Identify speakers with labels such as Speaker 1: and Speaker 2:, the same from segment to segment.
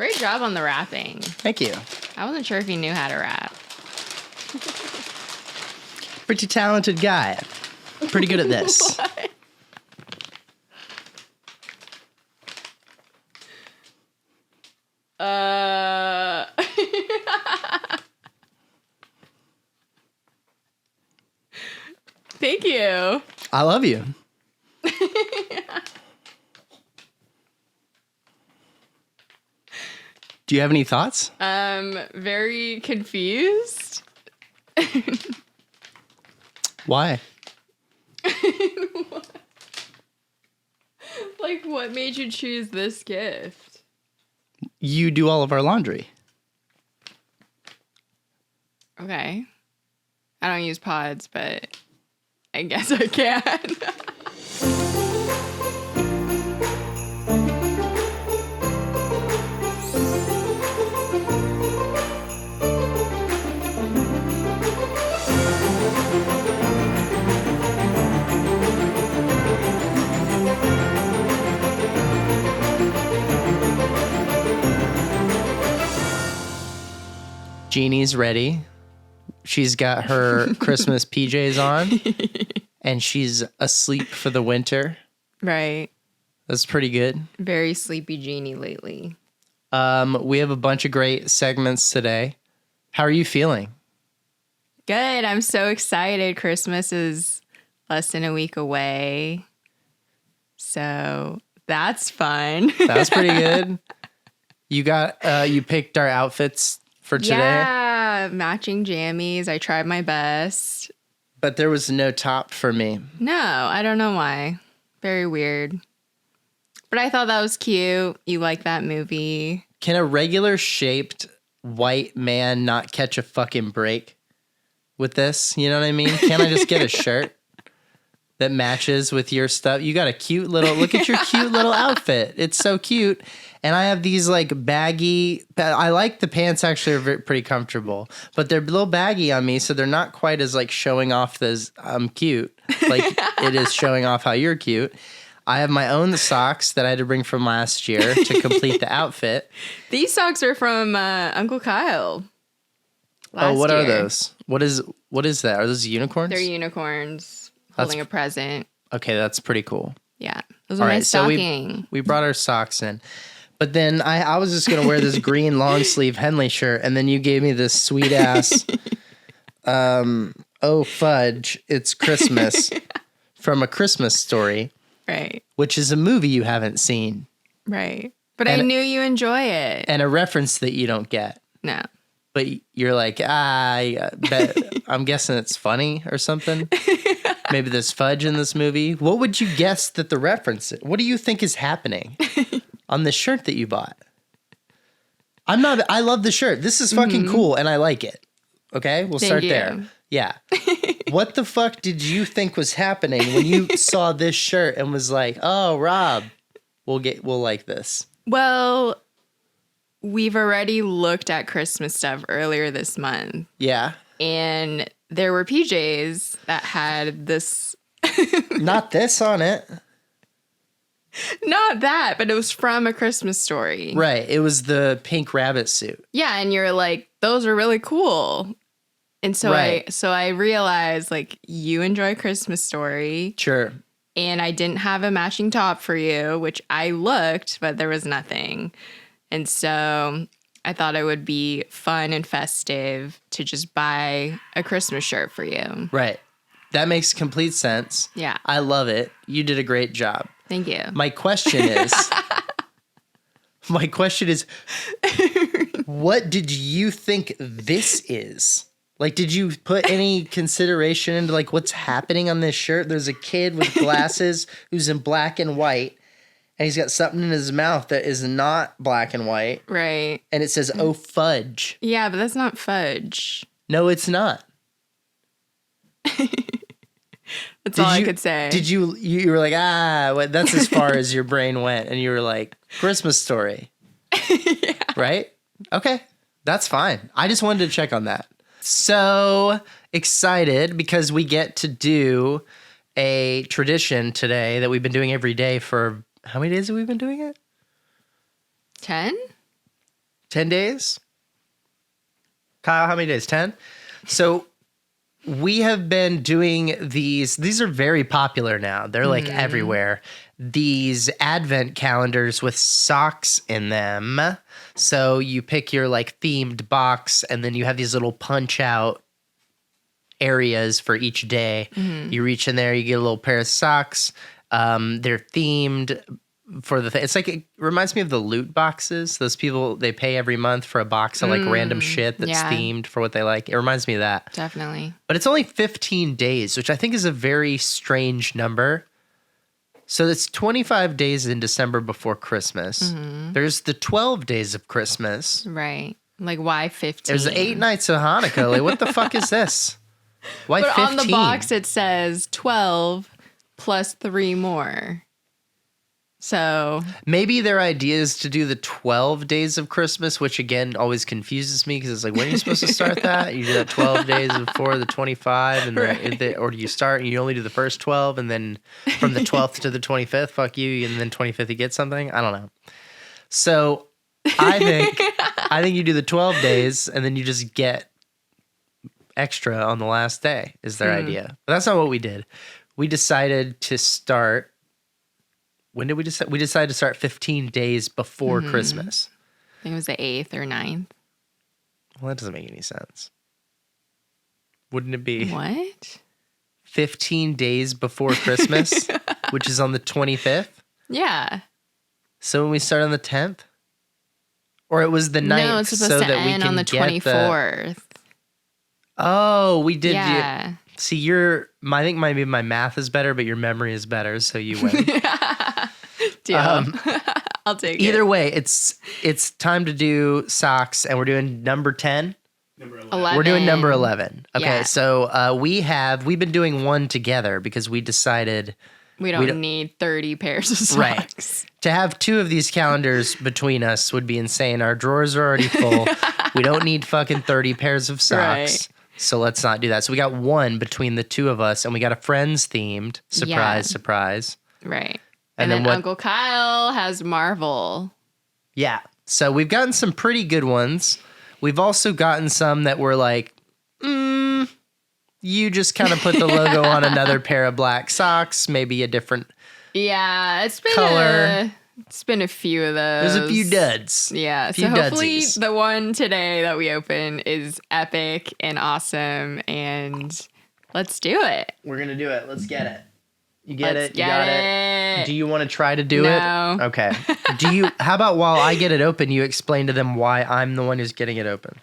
Speaker 1: Great job on the rapping.
Speaker 2: Thank you.
Speaker 1: I wasn't sure if you knew how to rap.
Speaker 2: Pretty talented guy. Pretty good at this.
Speaker 1: Thank you.
Speaker 2: I love you. Do you have any thoughts?
Speaker 1: Very confused.
Speaker 2: Why?
Speaker 1: Like, what made you choose this gift?
Speaker 2: You do all of our laundry.
Speaker 1: Okay. I don't use pods, but I guess I can.
Speaker 2: Genie's ready. She's got her Christmas PJs on, and she's asleep for the winter.
Speaker 1: Right.
Speaker 2: That's pretty good.
Speaker 1: Very sleepy Genie lately.
Speaker 2: We have a bunch of great segments today. How are you feeling?
Speaker 1: Good. I'm so excited. Christmas is less than a week away. So that's fun.
Speaker 2: That's pretty good. You picked our outfits for today.
Speaker 1: Yeah, matching jammies. I tried my best.
Speaker 2: But there was no top for me.
Speaker 1: No, I don't know why. Very weird. But I thought that was cute. You like that movie.
Speaker 2: Can a regular shaped white man not catch a fucking break with this? You know what I mean? Can't I just get a shirt that matches with your stuff? You got a cute little, look at your cute little outfit. It's so cute. And I have these like baggy, I like the pants actually are pretty comfortable, but they're a little baggy on me. So they're not quite as like showing off as I'm cute. Like it is showing off how you're cute. I have my own socks that I had to bring from last year to complete the outfit.
Speaker 1: These socks are from Uncle Kyle.
Speaker 2: What
Speaker 1: year.
Speaker 2: are those? What is that? Are those unicorns?
Speaker 1: They're unicorns holding a present.
Speaker 2: Okay, that's pretty cool.
Speaker 1: Yeah. Those are my stocking.
Speaker 2: So we brought our socks in. But then I was just going to wear this green long sleeve Henley shirt, and then you gave me this sweet ass, oh fudge, it's Christmas from A Christmas Story.
Speaker 1: Right.
Speaker 2: Which is a movie you haven't seen.
Speaker 1: Right. But I knew you enjoy it.
Speaker 2: And a reference that you don't get.
Speaker 1: No.
Speaker 2: But you're like, I bet, I'm guessing it's funny or something. Maybe there's fudge in this movie. What would you guess that the reference is? What do you think is happening on this shirt that you bought? I love the shirt. This is fucking cool and I like it. Okay, we'll start there. Yeah. What the fuck did you think was happening when you saw this shirt and was like, "Oh, Rob, we'll like this"?
Speaker 1: Well, we've already looked at Christmas stuff earlier this month.
Speaker 2: Yeah.
Speaker 1: And there were PJs that had this
Speaker 2: not this on it.
Speaker 1: Not that, but it was from A Christmas Story.
Speaker 2: Right. It was the pink rabbit suit.
Speaker 1: Yeah, and you're like, those are really cool. And so I realized like you enjoy Christmas Story.
Speaker 2: Sure.
Speaker 1: And I didn't have a matching top for you, which I looked, but there was nothing. And so I thought it would be fun and festive to just buy a Christmas shirt for you.
Speaker 2: Right. That makes complete sense.
Speaker 1: Yeah.
Speaker 2: I love it. You did a great job.
Speaker 1: Thank you.
Speaker 2: My question is, what did you think this is? Like, did you put any consideration into like what's happening on this shirt? There's a kid with glasses who's in black and white, and he's got something in his mouth that is not black and white.
Speaker 1: Right.
Speaker 2: And it says, "Oh, fudge."
Speaker 1: Yeah, but that's not fudge.
Speaker 2: No, it's not.
Speaker 1: That's all I could say.
Speaker 2: Did you were like, that's as far as your brain went. And you were like, Christmas Story. Yeah. Right? Okay. That's fine. I just wanted to check on that. So excited because we get to do a tradition today that we've been doing every day for how many days have we been doing it?
Speaker 1: 10?
Speaker 2: 10 days? Kyle, how many days? 10? So we have been doing these. These are very popular now. They're like everywhere. These advent calendars with socks in them. So you pick your like themed box and then you have these little punch out areas for each day. You reach in there, you get a little pair of socks. They're themed for the it's like it reminds me of the loot boxes. Those people, they pay every month for a box of like random shit that's themed for what they like. It reminds me of that.
Speaker 1: Definitely.
Speaker 2: But it's only 15 days, which I think is a very strange number. So it's 25 days in December before Christmas. There's the 12 days of Christmas.
Speaker 1: Right. Like, why 15?
Speaker 2: There's 8 nights of Hanukkah. Like, what the fuck is this? Why
Speaker 1: but
Speaker 2: 15?
Speaker 1: on the box it says 12 plus 3 more. So
Speaker 2: maybe their idea is to do the 12 days of Christmas, which again always confuses me because it's like, when are you supposed to start that? You do that 12 days before the 25, and then, or do you start and you only do the first 12, and then from the 12th to the 25th, fuck you, and then 25th you get something? I don't know. So I think you do the 12 days and then you just get extra on the last day is their idea. But that's not what we did. We decided to start. When did we decide? We decided to start 15 days before Christmas.
Speaker 1: I think it was the 8th or 9th.
Speaker 2: Well, that doesn't make any sense. Wouldn't it be
Speaker 1: What?
Speaker 2: 15 days before Christmas, which is on the 25th?
Speaker 1: Yeah.
Speaker 2: So when we start on the 10th? Or it was the 9th?
Speaker 1: No, it's supposed to end on the 24th.
Speaker 2: Oh, we did.
Speaker 1: Yeah.
Speaker 2: See, I think maybe my math is better, but your memory is better, so you win.
Speaker 1: Deal. I'll take it.
Speaker 2: Either way, it's time to do socks, and we're doing number 10.
Speaker 3: Number
Speaker 1: 11.
Speaker 2: We're doing number 11. Okay,
Speaker 1: Yeah.
Speaker 2: so we've been doing one together because we decided
Speaker 1: We don't need 30 pairs of socks.
Speaker 2: Right. To have 2 of these calendars between us would be insane. Our drawers are already full. We don't need fucking 30 pairs of socks.
Speaker 1: Right.
Speaker 2: So let's not do that. So we got one between the 2 of us, and we got a Friends themed. Surprise.
Speaker 1: Right.
Speaker 2: And
Speaker 1: And,
Speaker 2: then
Speaker 1: then Uncle Kyle has Marvel.
Speaker 2: Yeah. So we've gotten some pretty good ones. We've also gotten some that were like, you just kind of put the logo on another pair of black socks, maybe a different
Speaker 1: Yeah, it's been
Speaker 2: color.
Speaker 1: It's been a few of those.
Speaker 2: There's a few duds.
Speaker 1: Yeah,
Speaker 2: few
Speaker 1: so hopefully
Speaker 2: dudsies.
Speaker 1: the one today that we open is epic and awesome, and let's do it.
Speaker 2: We're going to do it. Let's get it. You get
Speaker 1: Let's
Speaker 2: it? You got
Speaker 1: get
Speaker 2: it? Do you want to try to do
Speaker 1: No.
Speaker 2: it? Okay. How about while I get it open, you explain to them why I'm the one who's getting it open?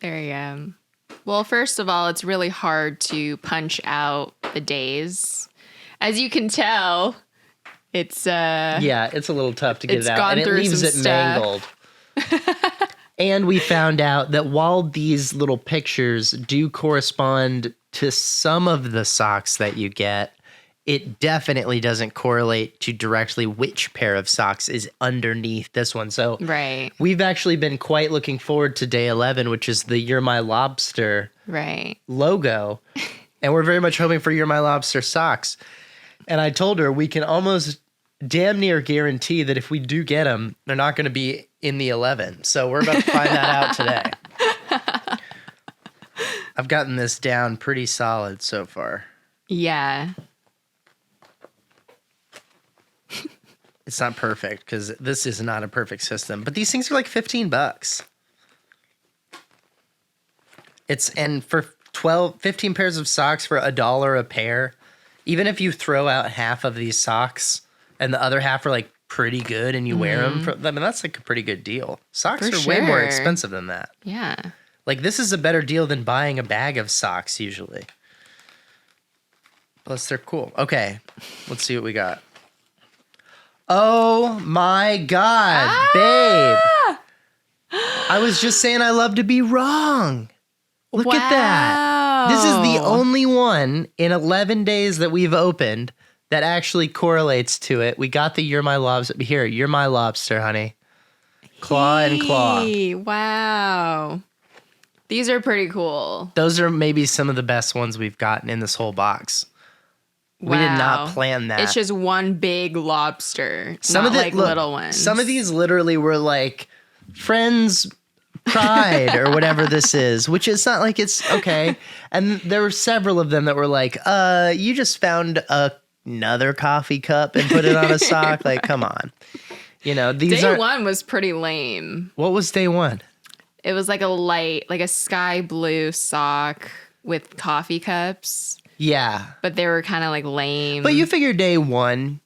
Speaker 1: There you go. Well, first of all, it's really hard to punch out the days. As you can tell, it's
Speaker 2: Yeah, it's a little tough to get
Speaker 1: It's
Speaker 2: it out.
Speaker 1: gone
Speaker 2: And it
Speaker 1: through
Speaker 2: leaves
Speaker 1: some
Speaker 2: it
Speaker 1: stuff.
Speaker 2: mangled. And we found out that while these little pictures do correspond to some of the socks that you get, it definitely doesn't correlate to directly which pair of socks is underneath this one. So
Speaker 1: right.
Speaker 2: we've actually been quite looking forward to day 11, which is the You're My Lobster
Speaker 1: Right.
Speaker 2: logo. And we're very much hoping for You're My Lobster socks. And I told her we can almost damn near guarantee that if we do get them, they're not going to be in the 11. So we're about to find that out today. I've gotten this down pretty solid so far.
Speaker 1: Yeah.
Speaker 2: It's not perfect because this is not a perfect system, but these things are like $15. And for 15 pairs of socks for $1 a pair, even if you throw out half of these socks and the other half are like pretty good and you wear them, that's like a pretty good deal. Socks
Speaker 1: For
Speaker 2: are way more
Speaker 1: sure.
Speaker 2: expensive than that.
Speaker 1: Yeah.
Speaker 2: Like this is a better deal than buying a bag of socks usually. Plus they're cool. Okay, let's see what we got. Oh my God, babe. I was just saying I love to be wrong. Look at that. This is the only one in 11 days that we've opened that actually correlates to it. We got the You're My Lobster. Here, You're My Lobster, honey. Claw and claw.
Speaker 1: Hey, wow. These are pretty cool.
Speaker 2: Those are maybe some of the best ones we've gotten in this whole box. We did not
Speaker 1: Wow.
Speaker 2: plan that.
Speaker 1: It's just one big lobster,
Speaker 2: Some
Speaker 1: not
Speaker 2: of the
Speaker 1: like little ones.
Speaker 2: Some of these literally were like friends pride or whatever this is, which is not like it's okay. And there were several of them that were like, you just found another coffee cup and put it on a sock. Like, come on. You know, these
Speaker 1: Day
Speaker 2: are
Speaker 1: one was pretty lame.
Speaker 2: What was day one?
Speaker 1: It was like a sky blue sock with coffee cups,
Speaker 2: Yeah.
Speaker 1: but they were kind of like lame.
Speaker 2: But you figure day one,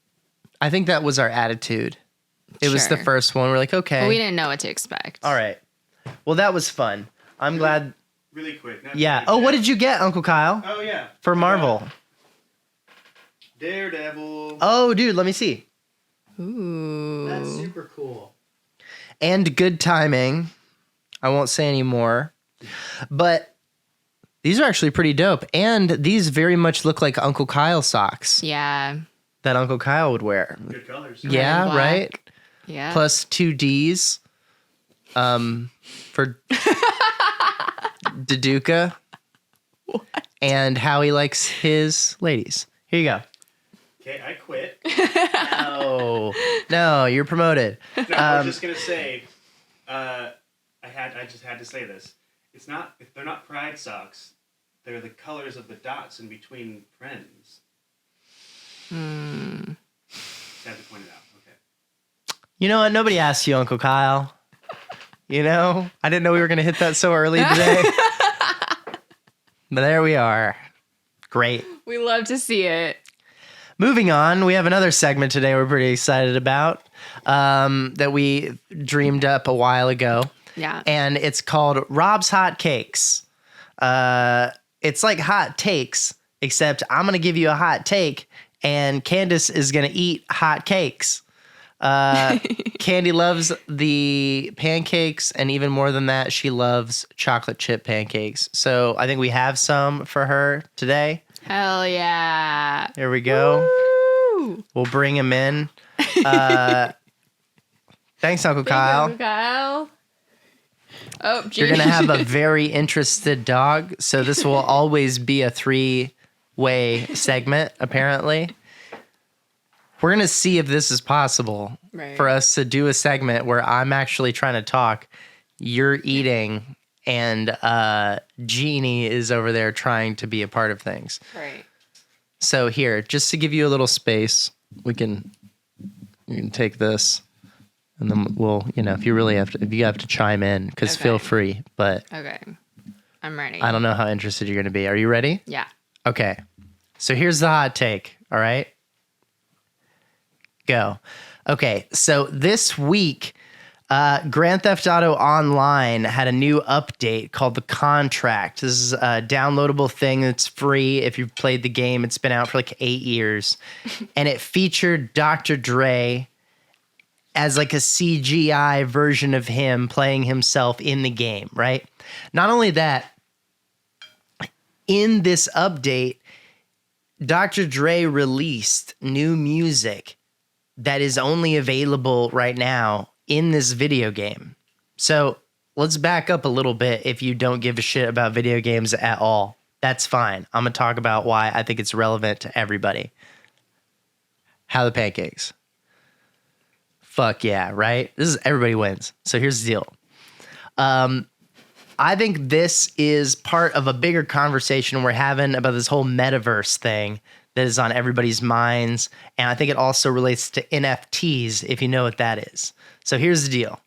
Speaker 2: I think that was our attitude. It was the
Speaker 1: Sure.
Speaker 2: first one. We're like, okay.
Speaker 1: But we didn't know what to expect.
Speaker 2: All right. Well, that was fun. I'm glad.
Speaker 3: Really quick.
Speaker 2: Yeah. Oh, what did you get, Uncle Kyle?
Speaker 3: Oh, yeah.
Speaker 2: For Marvel.
Speaker 3: Daredevil.
Speaker 2: Oh, dude, let me see.
Speaker 1: Ooh.
Speaker 2: That's super cool. And good timing. I won't say any more. But these are actually pretty dope. And these very much look like Uncle Kyle socks
Speaker 1: Yeah.
Speaker 2: that Uncle Kyle would wear.
Speaker 3: Good colors.
Speaker 2: Yeah,
Speaker 1: black.
Speaker 2: right?
Speaker 1: Yeah.
Speaker 2: Plus 2 Ds for Deluca.
Speaker 1: What?
Speaker 2: And how he likes his ladies. Here you go.
Speaker 3: Okay, I quit.
Speaker 2: No, you're promoted.
Speaker 3: No, I was just gonna say, I just had to say this. They're not pride socks. They're the colors of the dots in between friends. Just had to point it out. Okay.
Speaker 2: You know what? Nobody asked you, Uncle Kyle. You know? I didn't know we were going to hit that so early today. But there we are. Great.
Speaker 1: We love to see it.
Speaker 2: Moving on, we have another segment today we're pretty excited about that we dreamed up a while ago.
Speaker 1: Yeah.
Speaker 2: And it's called Rob's Hot Cakes. It's like hot takes, except I'm going to give you a hot take, and Candace is going to eat hot cakes. Candy loves the pancakes, and even more than that, she loves chocolate chip pancakes. So I think we have some for her today.
Speaker 1: Hell yeah.
Speaker 2: Here we go.
Speaker 1: Woo!
Speaker 2: We'll bring him in. Thanks, Uncle
Speaker 1: Thank
Speaker 2: Kyle.
Speaker 1: you, Kyle. Oh, Genie.
Speaker 2: You're going to have a very interested dog, so this will always be a 3-way segment, apparently. We're going to see if this is possible for us to do a segment where I'm actually trying to talk, you're eating, and Genie is over there trying to be a part of things.
Speaker 1: Right.
Speaker 2: So here, just to give you a little space, we can take this, and then we'll, if you have to chime in, because
Speaker 1: Okay.
Speaker 2: feel free, but
Speaker 1: Okay. I'm ready.
Speaker 2: I don't know how interested you're going to be. Are you ready?
Speaker 1: Yeah.
Speaker 2: Okay. So here's the hot take. All right. Go. Okay. So this week, Grand Theft Auto Online had a new update called The Contract. This is a downloadable thing that's free. If you've played the game, it's been out for like 8 years. And it featured Dr. Dre as like a CGI version of him playing himself in the game, right? Not only that, in this update, Dr. Dre released new music that is only available right now in this video game. So let's back up a little bit. If you don't give a shit about video games at all, that's fine. I'm going to talk about why I think it's relevant to everybody. How the pancakes. Fuck yeah, right? This is everybody wins. So here's the deal. I think this is part of a bigger conversation we're having about this whole metaverse thing that is on everybody's minds. And I think it also relates to NFTs, if you know what that is. So here's the deal.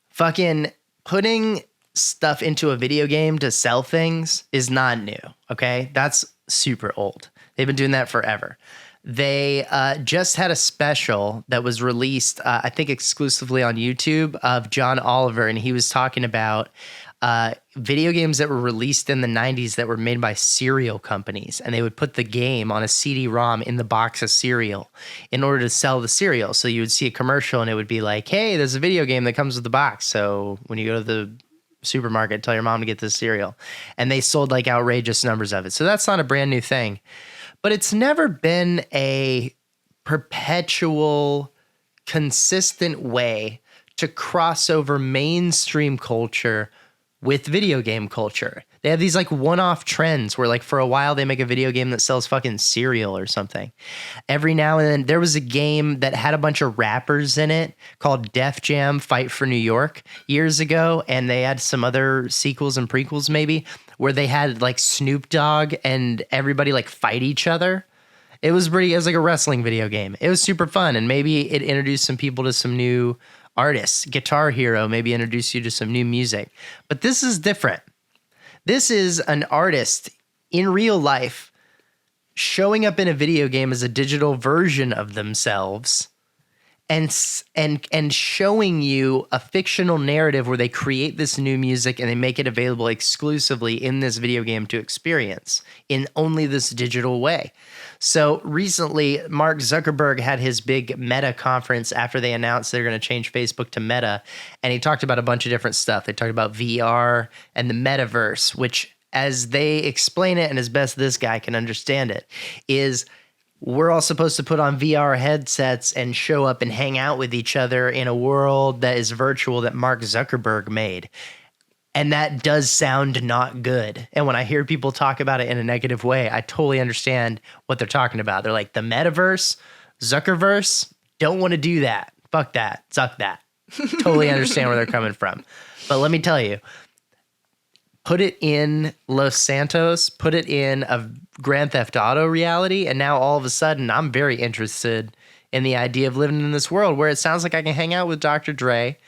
Speaker 2: Fucking putting stuff into a video game to sell things is not new, okay? That's super old. They've been doing that forever. They just had a special that was released, I think exclusively on YouTube, of John Oliver, and he was talking about video games that were released in the 90s that were made by cereal companies, and they would put the game on a CD-ROM in the box of cereal in order to sell the cereal. So you would see a commercial and it would be like, hey, there's a video game that comes with the box. So when you go to the supermarket, tell your mom to get this cereal. And they sold like outrageous numbers of it. So that's not a brand new thing. But it's never been a perpetual, consistent way to cross over mainstream culture with video game culture. They have these like one-off trends where like for a while they make a video game that sells fucking cereal or something. Every now and then there was a game that had a bunch of rappers in it called Def Jam Fight for New York years ago, and they had some other sequels and prequels maybe where they had like Snoop Dogg and everybody like fight each other. It was like a wrestling video game. It was super fun, and maybe it introduced some people to some new artists. Guitar Hero maybe introduced you to some new music. But this is different. This is an artist in real life showing up in a video game as a digital version of themselves and showing you a fictional narrative where they create this new music and they make it available exclusively in this video game to experience in only this digital way. So recently, Mark Zuckerberg had his big Meta conference after they announced they're going to change Facebook to Meta, and he talked about a bunch of different stuff. They talked about VR and the metaverse, which, as they explain it and as best this guy can understand it, is we're all supposed to put on VR headsets and show up and hang out with each other in a world that is virtual that Mark Zuckerberg made. And that does sound not good. And when I hear people talk about it in a negative way, I totally understand what they're talking about. They're like, the metaverse, Zuckerverse, don't want to do that. Fuck that. Zuck that. Totally understand where they're coming from. But let me tell you, put it in Los Santos, put it in a Grand Theft Auto reality, and now all of a sudden I'm very interested in the idea of living in this world where it sounds like I can hang out with Dr. Dre.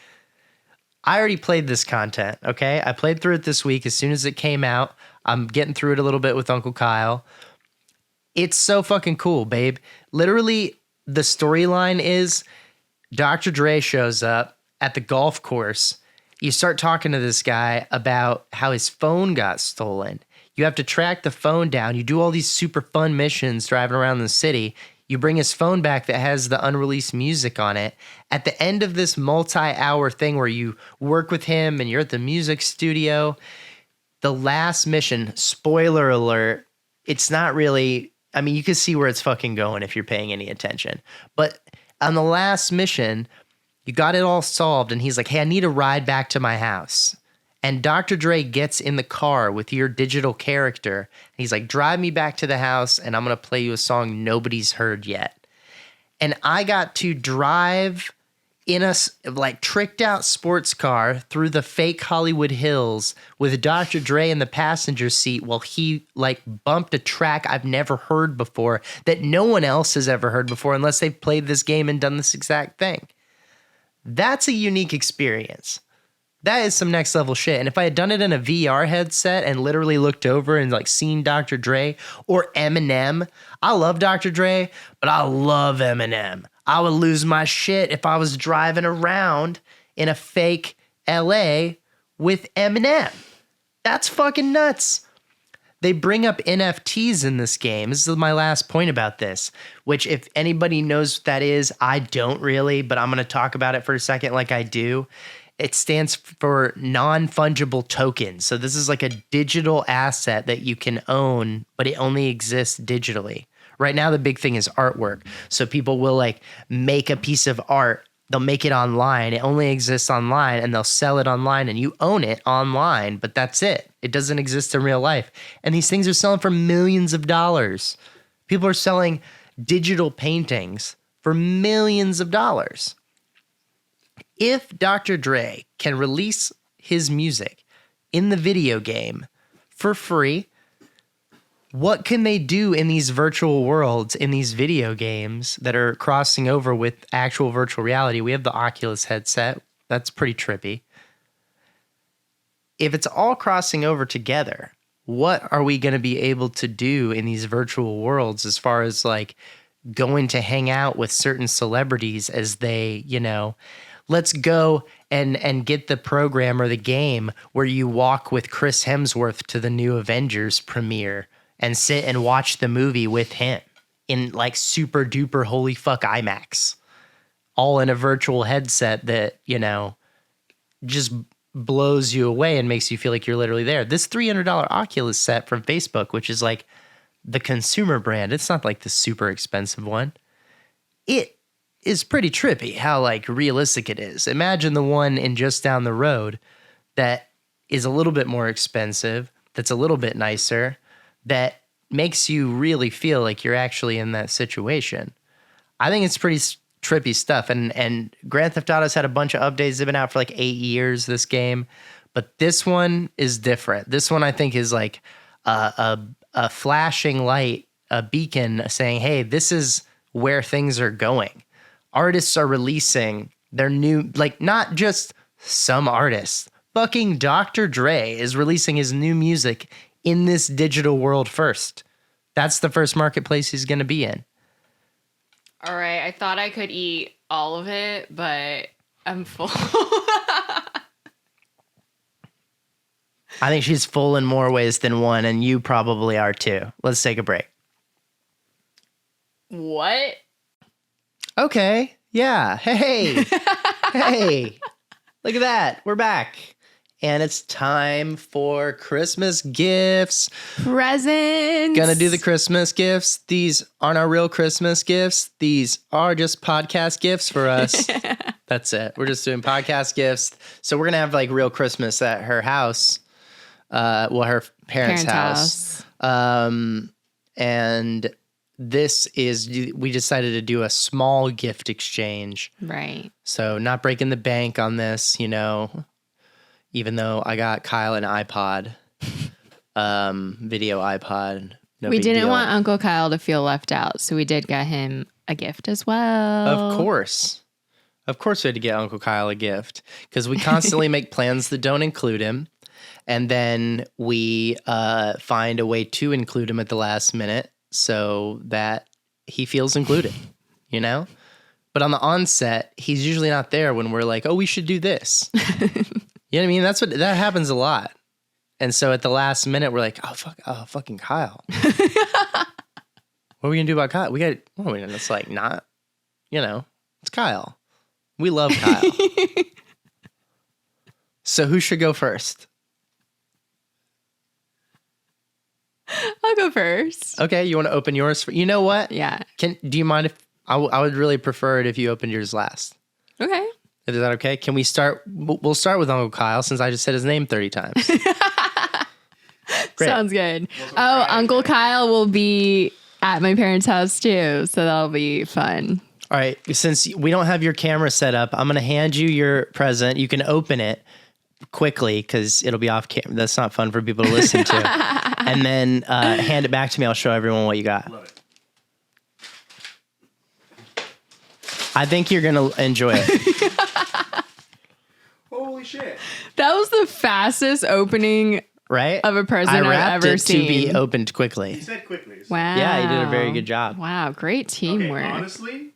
Speaker 2: I already played this content, okay? I played through it this week as soon as it came out. I'm getting through it a little bit with Uncle Kyle. It's so fucking cool, babe. Literally, the storyline is Dr. Dre shows up at the golf course. You start talking to this guy about how his phone got stolen. You have to track the phone down. You do all these super fun missions driving around the city. You bring his phone back that has the unreleased music on it. At the end of this multi-hour thing where you work with him and you're at the music studio, the last mission, spoiler alert, it's not really, I mean, you can see where it's fucking going if you're paying any attention. But on the last mission, you got it all solved, and he's like, hey, I need a ride back to my house. And Dr. Dre gets in the car with your digital character. And he's like, drive me back to the house, and I'm going to play you a song nobody's heard yet. And I got to drive in a like tricked out sports car through the fake Hollywood Hills with Dr. Dre in the passenger seat while he like bumped a track I've never heard before that no one else has ever heard before unless they've played this game and done this exact thing. That's a unique experience. That is some next level shit. And if I had done it in a VR headset and literally looked over and like seen Dr. Dre or Eminem, I love Dr. Dre, but I love Eminem. I would lose my shit if I was driving around in a fake LA with Eminem. That's fucking nuts. They bring up NFTs in this game. This is my last point about this, which if anybody knows what that is, I don't really, but I'm going to talk about it for a second like I do. It stands for non-fungible tokens. So this is like a digital asset that you can own, but it only exists digitally. Right now, the big thing is artwork. So people will like make a piece of art. They'll make it online. It only exists online, and they'll sell it online, and you own it online, but that's it. It doesn't exist in real life. And these things are selling for millions of dollars. People are selling digital paintings for millions of dollars. If Dr. Dre can release his music in the video game for free, what can they do in these virtual worlds, in these video games that are crossing over with actual virtual reality? We have the Oculus headset. That's pretty trippy. If it's all crossing over together, what are we going to be able to do in these virtual worlds as far as like going to hang out with certain celebrities as they, you know, let's go and get the program or the game where you walk with Chris Hemsworth to the new Avengers premiere and sit and watch the movie with him in like super duper holy fuck IMAX, all in a virtual headset that, you know, just blows you away and makes you feel like you're literally there. This $300 Oculus set from Facebook, which is like the consumer brand, it's not like the super expensive one. It is pretty trippy how like realistic it is. Imagine the one in just down the road that is a little bit more expensive, that's a little bit nicer, that makes you really feel like you're actually in that situation. I think it's pretty trippy stuff. And Grand Theft Auto's had a bunch of updates. They've been out for like 8 years, this game. But this one is different. This one I think is like a flashing light, a beacon saying, hey, this is where things are going. Artists are releasing their new, like not just some artists. Fucking Dr. Dre is releasing his new music in this digital world first. That's the first marketplace he's going to be in.
Speaker 1: All right, I thought I could eat all of it, but I'm full.
Speaker 2: I think she's full in more ways than one, and you probably are too. Let's take a break.
Speaker 1: What?
Speaker 2: Okay. Yeah. Hey. Hey. Look at that. We're back. And it's time for Christmas gifts.
Speaker 1: Presents.
Speaker 2: Gonna do the Christmas gifts. These aren't our real Christmas gifts. These are just podcast gifts for us. That's it. We're just doing podcast gifts. So we're gonna have like real Christmas at her house. Her parents' house. And this is, we decided to do a small gift exchange.
Speaker 1: Right.
Speaker 2: So not breaking the bank on this, you know, even though I got Kyle an iPod, video iPod. No
Speaker 1: we
Speaker 2: big
Speaker 1: didn't
Speaker 2: deal.
Speaker 1: want Uncle Kyle to feel left out, so we did get him a gift as well.
Speaker 2: Of course. Of course we had to get Uncle Kyle a gift because we constantly make plans that don't include him. And then we find a way to include him at the last minute so that he feels included, you know? But on the onset, he's usually not there when we're like, oh, we should do this. You know what I mean? That happens a lot. And so at the last minute, we're like, fucking Kyle. What are we going to do about Kyle? It's like not, you know, it's Kyle. We love Kyle. So who should go first?
Speaker 1: I'll go first.
Speaker 2: Okay, you want to open yours? You know what?
Speaker 1: Yeah.
Speaker 2: Do you mind if I would really prefer it if you opened yours last?
Speaker 1: Okay.
Speaker 2: Is that okay? Can we start? We'll start with Uncle Kyle since I just said his name 30 times. Great.
Speaker 1: Sounds good. Oh, Uncle Kyle will be at my parents' house too, so that'll be fun.
Speaker 2: All right, since we don't have your camera set up, I'm going to hand you your present. You can open it quickly because it'll be off camera. That's not fun for people to listen to. And then hand it back to me. I'll show everyone what you got.
Speaker 3: Love it.
Speaker 2: I think you're going to enjoy it.
Speaker 3: Holy shit.
Speaker 1: That was the fastest opening
Speaker 2: Right?
Speaker 1: of a present
Speaker 2: I
Speaker 1: I've
Speaker 2: wrapped
Speaker 1: ever
Speaker 2: it
Speaker 1: seen.
Speaker 2: to be opened quickly.
Speaker 3: He said quickly. So.
Speaker 1: Wow.
Speaker 2: Yeah, you did a very good job.
Speaker 1: Wow, great teamwork.
Speaker 3: Okay, honestly,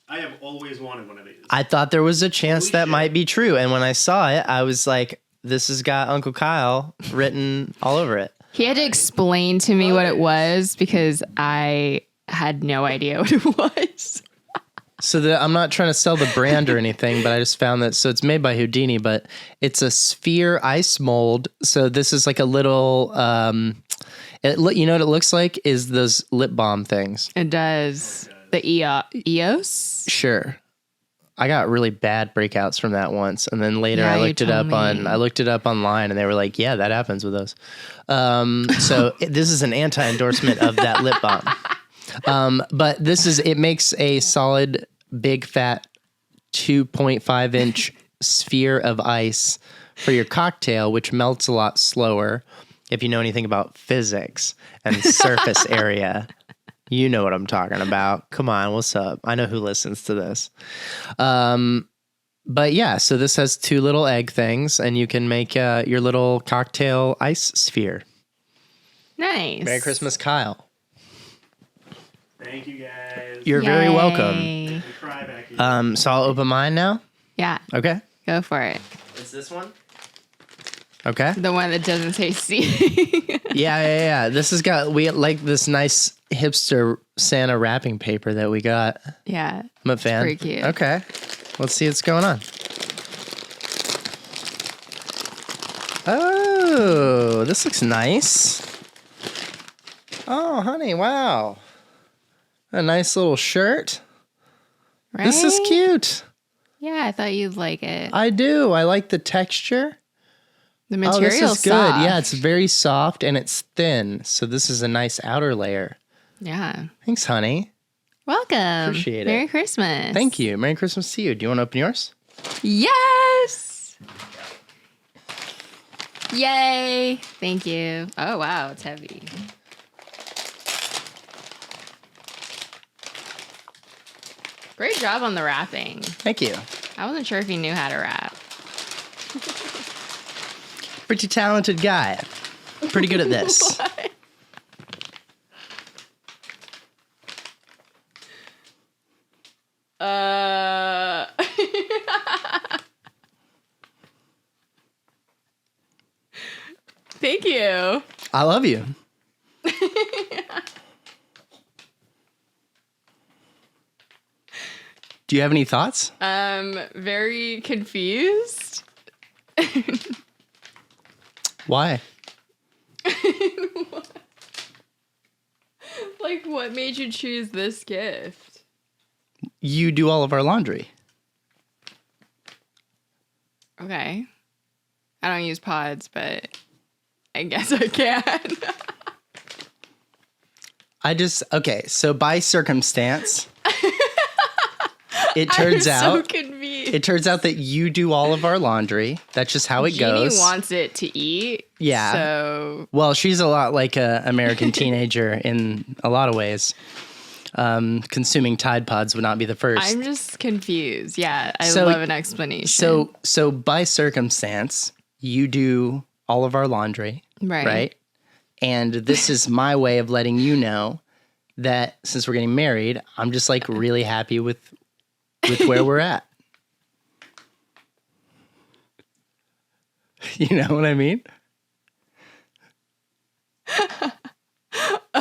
Speaker 3: I have always wanted one of these.
Speaker 2: I thought there was a chance
Speaker 3: Holy
Speaker 2: that
Speaker 3: shit.
Speaker 2: might be true. And when I saw it, I was like, this has got Uncle Kyle written all over it.
Speaker 1: He had to explain to me what it was because I had no idea what it was.
Speaker 2: So I'm not trying to sell the brand or anything, but I just found that. So it's made by Houdini, but it's a sphere ice mold. So this is like a little, you know what it looks like is those lip balm things.
Speaker 1: It does. The EOS?
Speaker 2: Sure. I got really bad breakouts from that once, and then later
Speaker 1: Yeah,
Speaker 2: I
Speaker 1: you
Speaker 2: looked it
Speaker 1: told
Speaker 2: up
Speaker 1: me.
Speaker 2: I looked it up online, and they were like, "Yeah, that happens with those." This is an anti-endorsement of that lip balm, but it makes a solid, big, fat 2.5-inch sphere of ice for your cocktail, which melts a lot slower. If you know anything about physics and surface area. You know what I'm talking about. Come on, what's up? I know who listens to this. But yeah, so this has two little egg things, and you can make your little cocktail ice sphere.
Speaker 1: Nice.
Speaker 2: Merry Christmas, Kyle.
Speaker 3: Thank you, guys.
Speaker 2: You're very welcome.
Speaker 1: Yay.
Speaker 3: Cry back here.
Speaker 2: So I'll open mine now.
Speaker 1: Yeah,
Speaker 2: Okay.
Speaker 1: go for it.
Speaker 2: It's this one. Okay.
Speaker 1: The one that doesn't say C.
Speaker 2: Yeah. We like this nice hipster Santa wrapping paper that we got.
Speaker 1: Yeah.
Speaker 2: I'm a fan.
Speaker 1: pretty cute.
Speaker 2: Okay. Let's see what's going on. Oh, this looks nice. Oh, honey, wow. A nice little shirt.
Speaker 1: Right?
Speaker 2: This is cute.
Speaker 1: Yeah, I thought you'd like it.
Speaker 2: I do. I like the texture.
Speaker 1: The
Speaker 2: Oh, this
Speaker 1: material's
Speaker 2: is good.
Speaker 1: soft.
Speaker 2: Yeah, it's very soft and it's thin. So this is a nice outer layer.
Speaker 1: Yeah.
Speaker 2: Thanks, honey.
Speaker 1: Welcome.
Speaker 2: Appreciate it.
Speaker 1: Merry Christmas.
Speaker 2: Thank you. Merry Christmas to you. Do you want to open yours?
Speaker 1: Yes. Yay. Thank you. Oh, wow. It's heavy. Great job on the wrapping.
Speaker 2: Thank you.
Speaker 1: I wasn't sure if you knew how to wrap.
Speaker 2: Pretty talented guy. Pretty good at this.
Speaker 1: What? Thank you.
Speaker 2: I love you. Do you have any thoughts?
Speaker 1: Very confused.
Speaker 2: Why?
Speaker 1: Like, what made you choose this gift?
Speaker 2: You do all of our laundry.
Speaker 1: Okay. I don't use pods, but I guess I can.
Speaker 2: Okay, so by circumstance, it turns
Speaker 1: I'm so
Speaker 2: out
Speaker 1: confused.
Speaker 2: it turns out that you do all of our laundry. That's just how it
Speaker 1: Genie
Speaker 2: goes.
Speaker 1: wants it to eat.
Speaker 2: Yeah.
Speaker 1: So
Speaker 2: Well, she's a lot like a American teenager in a lot of ways. Consuming Tide Pods would not be the first.
Speaker 1: I'm just confused. Yeah, I
Speaker 2: So-
Speaker 1: love an explanation.
Speaker 2: So by circumstance, you do all of our laundry, right? And this is my way of letting you know that since we're getting married, I'm just like really happy with where we're at. You know what I mean?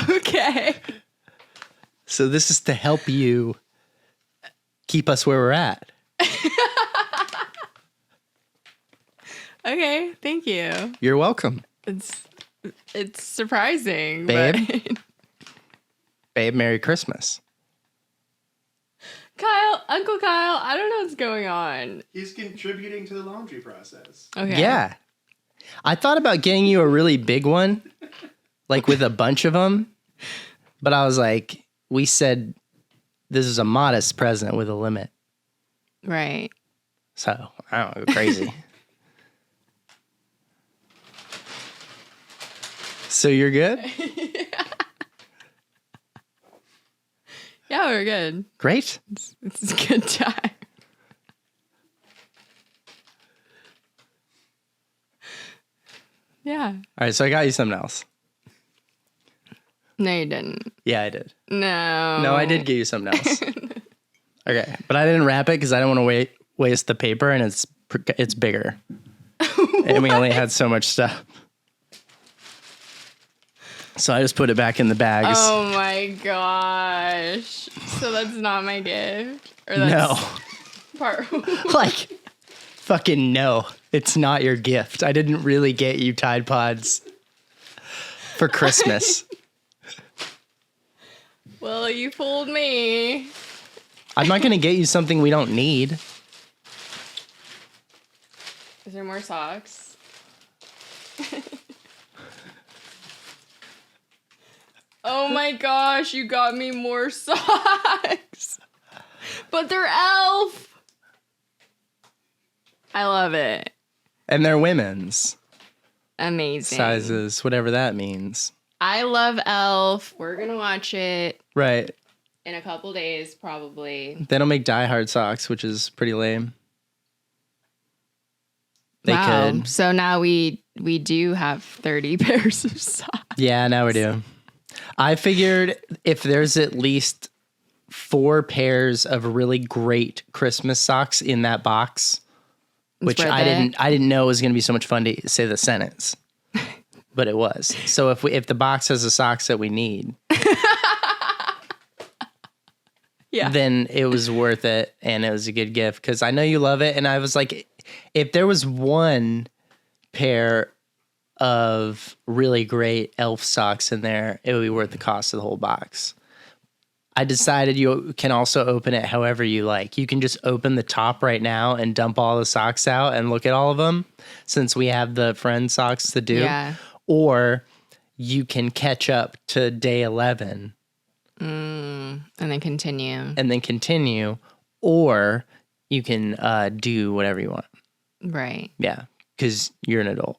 Speaker 1: Okay.
Speaker 2: So this is to help you keep us where we're at.
Speaker 1: Okay. Thank you.
Speaker 2: You're welcome.
Speaker 1: It's surprising,
Speaker 2: Babe?
Speaker 1: but
Speaker 2: Babe, Merry Christmas.
Speaker 1: Uncle Kyle, I don't know what's going on.
Speaker 3: He's contributing to the laundry process.
Speaker 1: Okay.
Speaker 2: Yeah. I thought about getting you a really big one, like with a bunch of them. But I was like, we said this is a modest present with a limit.
Speaker 1: Right.
Speaker 2: So I don't know, go crazy. So you're good?
Speaker 1: Yeah, we're good.
Speaker 2: Great.
Speaker 1: It's a good time. Yeah.
Speaker 2: All right, so I got you something else.
Speaker 1: No, you didn't.
Speaker 2: Yeah, I did.
Speaker 1: No.
Speaker 2: No, I did get you something else. Okay, but I didn't wrap it because I didn't want to waste the paper, and it's bigger. And we only had so much stuff. So I just put it back in the bags.
Speaker 1: Oh my gosh. So that's not my gift? Or that's
Speaker 2: No.
Speaker 1: part
Speaker 2: Like, fucking no. It's not your gift. I didn't really get you Tide Pods for Christmas.
Speaker 1: Well, you fooled me.
Speaker 2: I'm not going to get you something we don't need.
Speaker 1: Is there more socks? Oh my gosh, you got me more socks. But they're elf. I love it.
Speaker 2: And they're women's
Speaker 1: Amazing.
Speaker 2: sizes, whatever that means.
Speaker 1: I love Elf. We're going to watch it
Speaker 2: Right.
Speaker 1: in a couple days, probably.
Speaker 2: They don't make Die Hard socks, which is pretty lame. They
Speaker 1: Wow.
Speaker 2: could.
Speaker 1: So now we do have 30 pairs of socks.
Speaker 2: Yeah, now we do. I figured if there's at least 4 pairs of really great Christmas socks in that box, which
Speaker 1: worth
Speaker 2: I
Speaker 1: it.
Speaker 2: didn't know it was going to be so much fun to say the sentence, but it was. So if the box has the socks that we need,
Speaker 1: Yeah.
Speaker 2: then it was worth it and it was a good gift because I know you love it. And I was like, if there was one pair of really great elf socks in there, it would be worth the cost of the whole box. I decided you can also open it however you like. You can just open the top right now and dump all the socks out and look at all of them, since we have the friend socks to do.
Speaker 1: Yeah.
Speaker 2: Or you can catch up to day 11
Speaker 1: And then continue.
Speaker 2: and then continue, or you can do whatever you want.
Speaker 1: Right.
Speaker 2: Yeah, because you're an adult.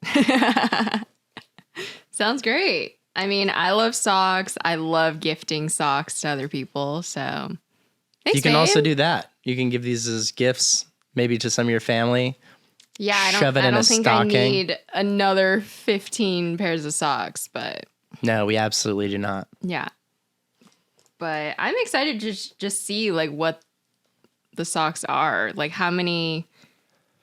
Speaker 1: Sounds great. I mean, I love socks. I love gifting socks to other people. So thanks,
Speaker 2: You can
Speaker 1: babe.
Speaker 2: also do that. You can give these as gifts, maybe to some of your family.
Speaker 1: Yeah, I
Speaker 2: shove it
Speaker 1: don't,
Speaker 2: in
Speaker 1: I
Speaker 2: a
Speaker 1: don't think
Speaker 2: stocking.
Speaker 1: I need another 15 pairs of socks, but
Speaker 2: No, we absolutely do not.
Speaker 1: yeah. But I'm excited to just see like what the socks are. Like how many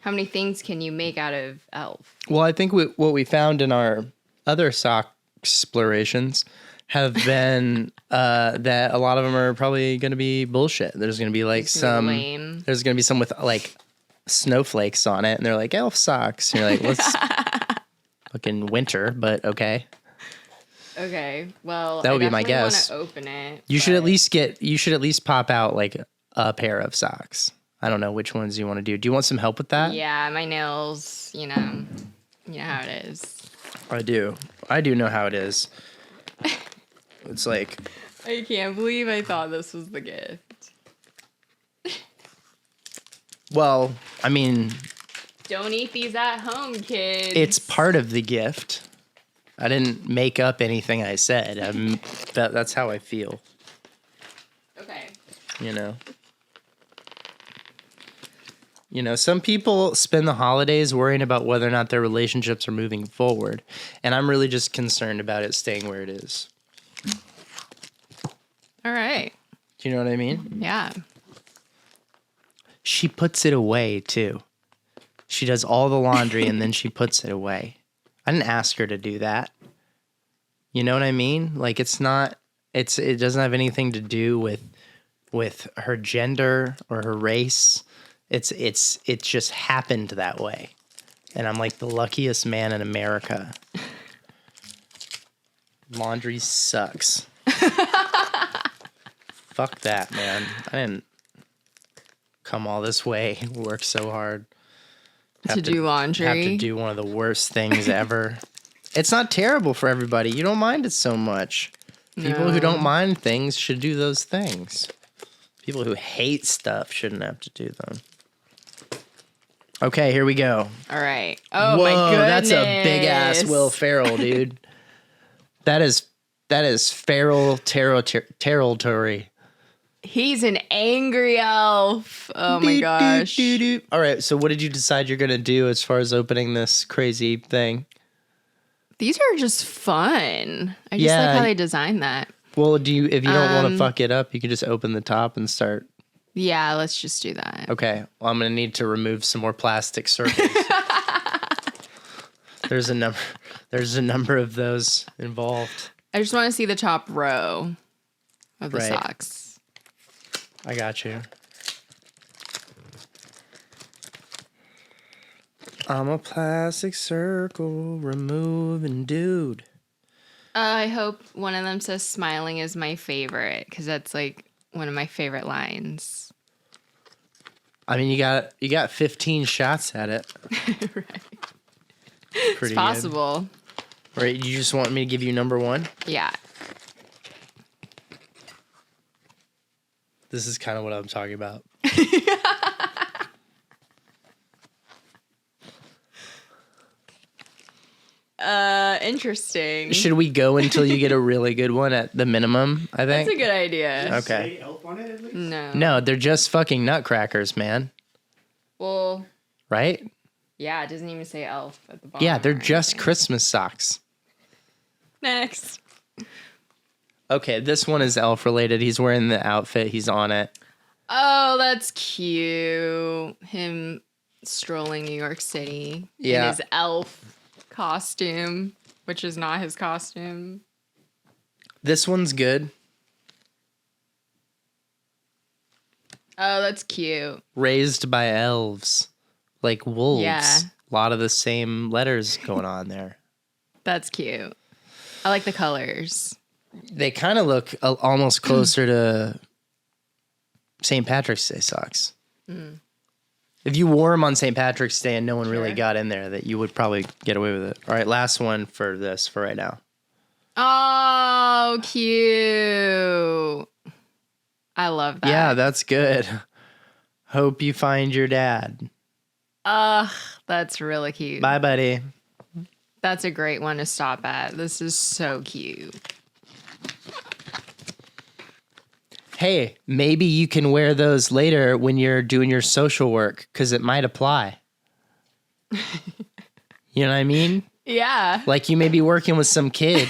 Speaker 1: things can you make out of Elf?
Speaker 2: Well, I think what we found in our other sock explorations have been that a lot of them are probably going to be bullshit. There's going to be like
Speaker 1: It's gonna be
Speaker 2: some,
Speaker 1: lame.
Speaker 2: there's going to be some with like snowflakes on it, and they're like elf socks. And you're like, what's fucking winter? But okay,
Speaker 1: Okay, well,
Speaker 2: That would
Speaker 1: I
Speaker 2: be my
Speaker 1: definitely
Speaker 2: guess.
Speaker 1: wanna open it.
Speaker 2: you should at
Speaker 1: but-
Speaker 2: least pop out like a pair of socks. I don't know which ones you want to do. Do you want some help with that?
Speaker 1: Yeah, my nails. You know how it is.
Speaker 2: I do. I do know how it is. It's like,
Speaker 1: I can't believe I thought this was the gift.
Speaker 2: well, I mean,
Speaker 1: Don't eat these at home, kids.
Speaker 2: it's part of the gift. I didn't make up anything I said. That's how I feel,
Speaker 1: Okay.
Speaker 2: you know. You know, some people spend the holidays worrying about whether or not their relationships are moving forward, and I'm really just concerned about it staying where it is.
Speaker 1: All right.
Speaker 2: Do you know what I mean?
Speaker 1: Yeah.
Speaker 2: She puts it away too. She does all the laundry and then she puts it away. I didn't ask her to do that. You know what I mean? Like it doesn't have anything to do with her gender or her race. It just happened that way. And I'm like the luckiest man in America. Laundry sucks. Fuck that, man. I didn't come all this way, work so hard.
Speaker 1: To do laundry.
Speaker 2: Have to do one of the worst things ever. It's not terrible for everybody. You don't mind it so much. People who don't mind things should do those things. People who hate stuff shouldn't have to do them. Okay, here we go.
Speaker 1: All right. Oh
Speaker 2: Whoa,
Speaker 1: my goodness.
Speaker 2: that's a big ass Will Ferrell, dude. That is feral territory.
Speaker 1: He's an angry elf. Oh my gosh.
Speaker 2: All right, so what did you decide you're gonna do as far as opening this crazy thing?
Speaker 1: These are just fun. I just
Speaker 2: Yeah.
Speaker 1: like how they designed that.
Speaker 2: Well, if you don't want to fuck it up, you can just open the top and start.
Speaker 1: Yeah, let's just do that.
Speaker 2: Okay, well, I'm gonna need to remove some more plastic circles. There's a number of those involved.
Speaker 1: I just want to see the top row of the
Speaker 2: Right.
Speaker 1: socks.
Speaker 2: I got you. I'm a plastic circle removing dude.
Speaker 1: I hope one of them says smiling is my favorite, because that's like one of my favorite lines.
Speaker 2: I mean, you got 15 shots at it.
Speaker 1: Right.
Speaker 2: Pretty
Speaker 1: It's possible.
Speaker 2: Good. Right? You just want me to give you number one?
Speaker 1: Yeah.
Speaker 2: This is kind of what I'm talking about.
Speaker 1: Interesting.
Speaker 2: Should we go until you get a really good one at the minimum, I think?
Speaker 1: That's a good idea.
Speaker 2: Okay.
Speaker 3: Say elf on it at least?
Speaker 1: No.
Speaker 2: No, they're just fucking nutcrackers, man.
Speaker 1: Well,
Speaker 2: Right?
Speaker 1: yeah, it doesn't even say elf at the bottom.
Speaker 2: Yeah, they're
Speaker 1: or
Speaker 2: just
Speaker 1: anything.
Speaker 2: Christmas socks.
Speaker 1: Next.
Speaker 2: Okay, this one is elf related. He's wearing the outfit. He's on it.
Speaker 1: Oh, that's cute. Him strolling New York City
Speaker 2: Yeah.
Speaker 1: in his elf costume, which is not his costume.
Speaker 2: This one's good.
Speaker 1: Oh, that's cute.
Speaker 2: Raised by elves, like wolves.
Speaker 1: Yeah.
Speaker 2: A lot of the same letters going on there.
Speaker 1: That's cute. I like the colors.
Speaker 2: They kind of look almost closer to St. Patrick's Day socks. If you wore them on St. Patrick's Day and no one really got in there, that you would probably get away with it. All right, last one for right now.
Speaker 1: Oh, cute. I love that.
Speaker 2: Yeah, that's good. Hope you find your dad.
Speaker 1: That's really cute.
Speaker 2: Bye, buddy.
Speaker 1: That's a great one to stop at. This is so cute.
Speaker 2: Hey, maybe you can wear those later when you're doing your social work, because it might apply. You know what I mean?
Speaker 1: Yeah.
Speaker 2: Like you may be working with some kid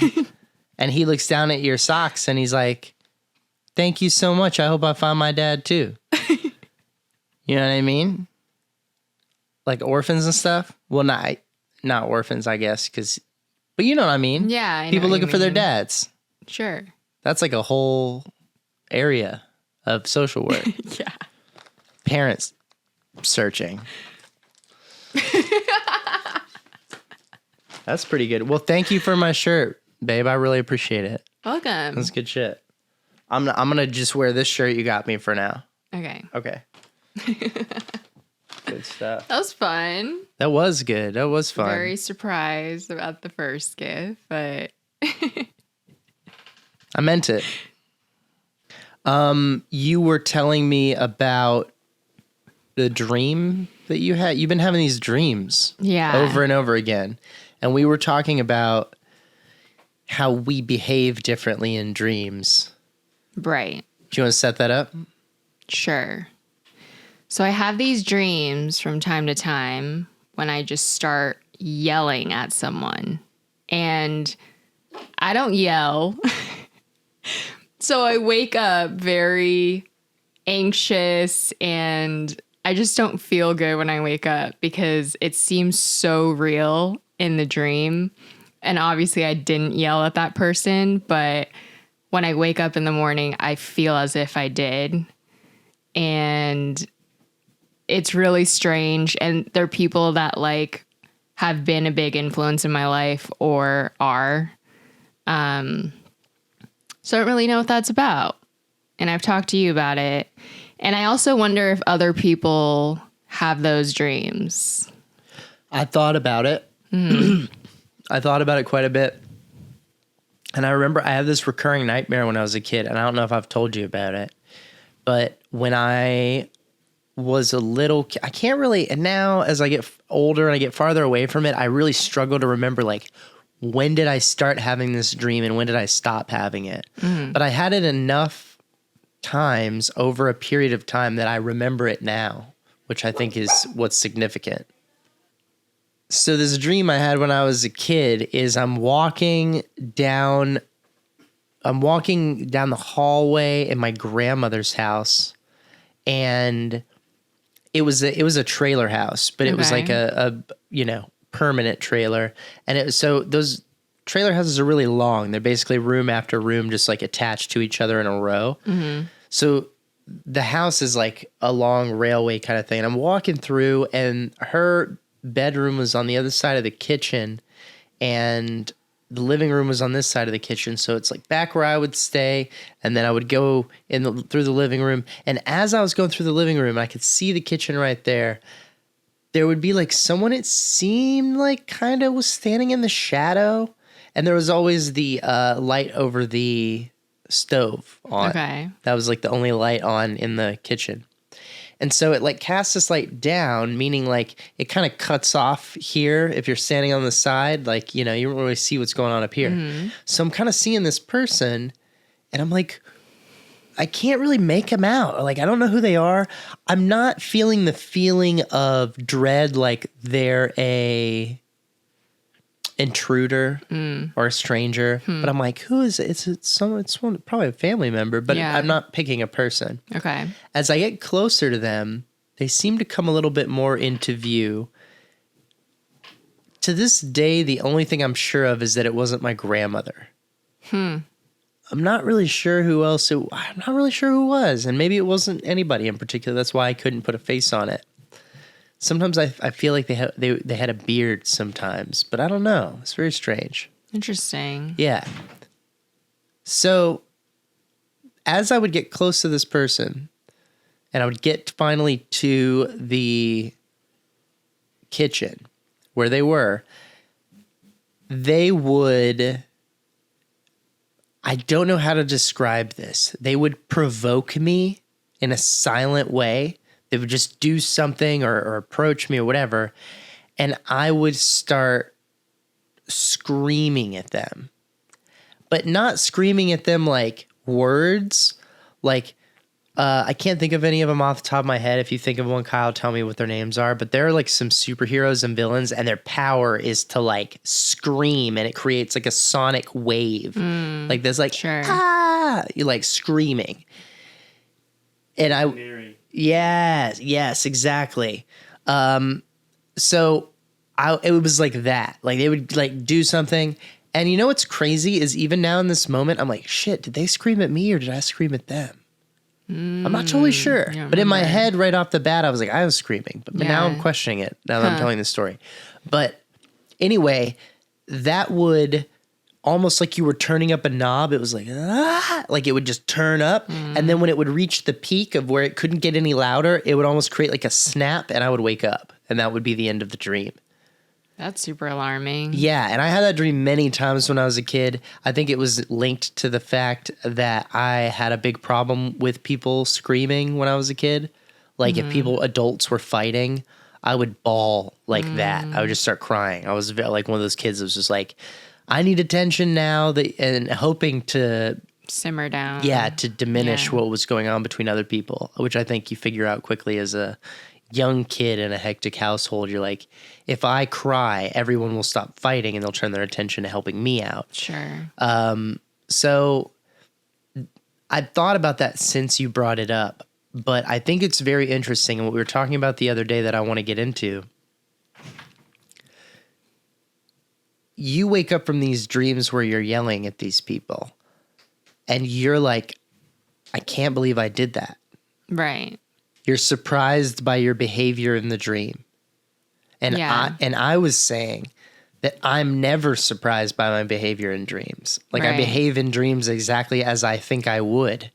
Speaker 2: and he looks down at your socks and he's like, thank you so much. I hope I find my dad too. You know what I mean? Like orphans and stuff. Well, not orphans, I guess, but you know what I mean?
Speaker 1: Yeah. I know
Speaker 2: People
Speaker 1: what
Speaker 2: looking
Speaker 1: you
Speaker 2: for their
Speaker 1: mean.
Speaker 2: dads.
Speaker 1: Sure.
Speaker 2: That's like a whole area of social work.
Speaker 1: Yeah.
Speaker 2: Parents searching. That's pretty good. Well, thank you for my shirt, babe. I really appreciate it.
Speaker 1: Welcome.
Speaker 2: That's good shit. I'm gonna just wear this shirt you got me for now.
Speaker 1: Okay.
Speaker 2: Okay. Good stuff.
Speaker 1: That was fun.
Speaker 2: That was good. That was fun.
Speaker 1: Very surprised about the first gift, but
Speaker 2: I meant it. You were telling me about the dream that you had. You've been having these dreams over and over again. And we were talking about how we behave differently in dreams.
Speaker 1: Right.
Speaker 2: Do you want to set that up?
Speaker 1: Sure. So I have these dreams from time to time when I just start yelling at someone. And I don't yell. So I wake up very anxious and I just don't feel good when I wake up because it seems so real in the dream. And obviously I didn't yell at that person, but when I wake up in the morning, I feel as if I did. And it's really strange. And they're people that like have been a big influence in my life or are. So I don't really know what that's about. And I've talked to you about it. And I also wonder if other people have those dreams.
Speaker 2: I thought about it. I thought about it quite a bit. And I remember I had this recurring nightmare when I was a kid. And I don't know if I've told you about it. But when I was a little, I can't really, and now as I get older and I get farther away from it, I really struggle to remember like, when did I start having this dream and when did I stop having it? But I had it enough times over a period of time that I remember it now, which I think is what's significant. So this dream I had when I was a kid is I'm walking down the hallway in my grandmother's house, and it was a trailer house, but it was like a permanent trailer. And it was, so those trailer houses are really long. They're basically room after room, just like attached to each other in a row. So the house is like a long railway kind of thing. And I'm walking through and her bedroom was on the other side of the kitchen and the living room was on this side of the kitchen. So it's like back where I would stay. And then I would go through the living room. And as I was going through the living room, I could see the kitchen right there. There would be like someone, it seemed like kind of was standing in the shadow. And there was always the light over the stove on.
Speaker 1: Okay.
Speaker 2: That was like the only light on in the kitchen. And so it like casts this light down, meaning like it kind of cuts off here. If you're standing on the side, like, you don't really see what's going on up here. So I'm kind of seeing this person and I'm like, I can't really make them out. Like, I don't know who they are. I'm not feeling the feeling of dread like they're a intruder or a stranger. But I'm like, who is it? It's someone, probably a family member, but I'm not picking a person.
Speaker 1: Okay.
Speaker 2: As I get closer to them, they seem to come a little bit more into view. To this day, the only thing I'm sure of is that it wasn't my grandmother. I'm not really sure who else I'm not really sure who it was. And maybe it wasn't anybody in particular. That's why I couldn't put a face on it. Sometimes I feel like they had a beard sometimes, but I don't know. It's very strange.
Speaker 1: Interesting.
Speaker 2: Yeah. So as I would get close to this person and I would get finally to the kitchen where they were, they would, I don't know how to describe this. They would provoke me in a silent way. They would just do something or approach me or whatever. And I would start screaming at them, but not screaming at them like words. Like, I can't think of any of them off the top of my head. If you think of one, Kyle, tell me what their names are. But there are like some superheroes and villains, and their power is to like scream, and it creates like a sonic wave. Like this, like,
Speaker 1: Sure.
Speaker 2: ah, you're like screaming. And yes, exactly. So it was like that. Like they would like do something. And you know what's crazy is even now in this moment, I'm like, shit, did they scream at me or did I scream at them? I'm not totally sure. But in my head, right off the bat, I was like, I was screaming. But now I'm questioning it now that I'm telling the story. But anyway, that would almost like you were turning up a knob. It was like, ah, like it would just turn up. And then when it would reach the peak of where it couldn't get any louder, it would almost create like a snap and I would wake up. And that would be the end of the dream.
Speaker 1: That's super alarming.
Speaker 2: Yeah, and I had that dream many times when I was a kid. I think it was linked to the fact that I had a big problem with people screaming when I was a kid. Like if adults were fighting, I would bawl like that. I would just start crying. I was like one of those kids that was just like, I need attention now, and hoping to
Speaker 1: simmer down.
Speaker 2: Yeah, to diminish what was going on between other people, which I think you figure out quickly as a young kid in a hectic household. You're like, if I cry, everyone will stop fighting and they'll turn their attention to helping me out.
Speaker 1: Sure.
Speaker 2: So I've thought about that since you brought it up, but I think it's very interesting. And what we were talking about the other day that I want to get into, you wake up from these dreams where you're yelling at these people and you're like, I can't believe I did that.
Speaker 1: Right.
Speaker 2: You're surprised by your behavior in the dream. And I was saying that I'm never surprised by my behavior in dreams. Like I behave in dreams exactly as I think I would.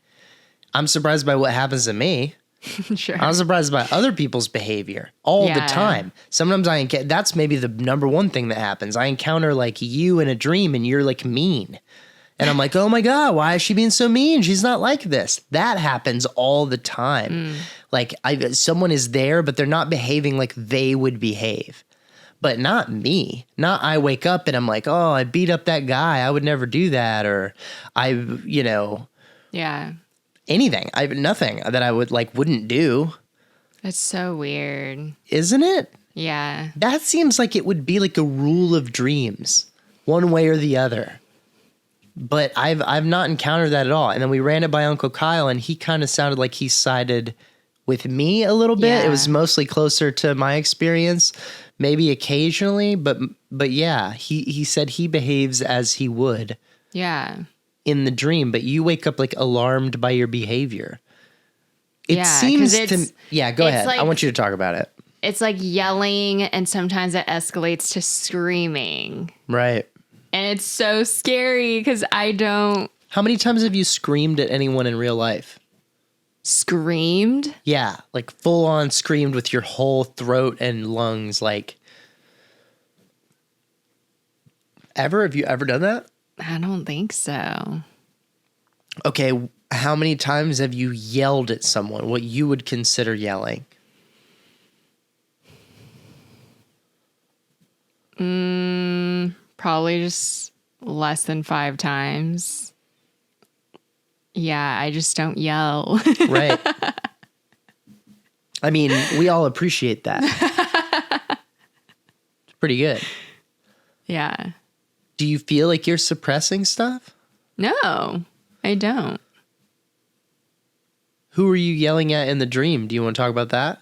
Speaker 2: I'm surprised by what happens to me.
Speaker 1: Sure.
Speaker 2: I'm surprised by other people's behavior all the time. Sometimes that's maybe the number one thing that happens. I encounter like you in a dream and you're like mean. And I'm like, oh my God, why is she being so mean? She's not like this. That happens all the time. Like someone is there, but they're not behaving like they would behave. But not me. Not I wake up and I'm like, oh, I beat up that guy. I would never do that. Or
Speaker 1: Yeah.
Speaker 2: anything. Nothing that I wouldn't do.
Speaker 1: That's so weird.
Speaker 2: Isn't it?
Speaker 1: Yeah.
Speaker 2: That seems like it would be like a rule of dreams, one way or the other. But I've not encountered that at all. And then we ran it by Uncle Kyle, and he kind of sounded like he sided with me a little bit.
Speaker 1: Yeah.
Speaker 2: It was mostly closer to my experience, maybe occasionally, but yeah, he said he behaves as he would.
Speaker 1: Yeah.
Speaker 2: In the dream, but you wake up like alarmed by your behavior. It seems to go ahead. I want you to talk about it.
Speaker 1: It's like yelling, and sometimes it escalates to screaming.
Speaker 2: Right.
Speaker 1: And it's so scary because I don't...
Speaker 2: How many times have you screamed at anyone in real life?
Speaker 1: Screamed?
Speaker 2: Yeah, like full on screamed with your whole throat and lungs. Like, ever? Have you ever done that?
Speaker 1: I don't think so.
Speaker 2: Okay, how many times have you yelled at someone, what you would consider yelling?
Speaker 1: Probably just less than 5 times. Yeah, I just don't yell.
Speaker 2: Right. I mean, we all appreciate that. It's pretty good.
Speaker 1: Yeah.
Speaker 2: Do you feel like you're suppressing stuff?
Speaker 1: No, I don't.
Speaker 2: Who are you yelling at in the dream? Do you want to talk about that?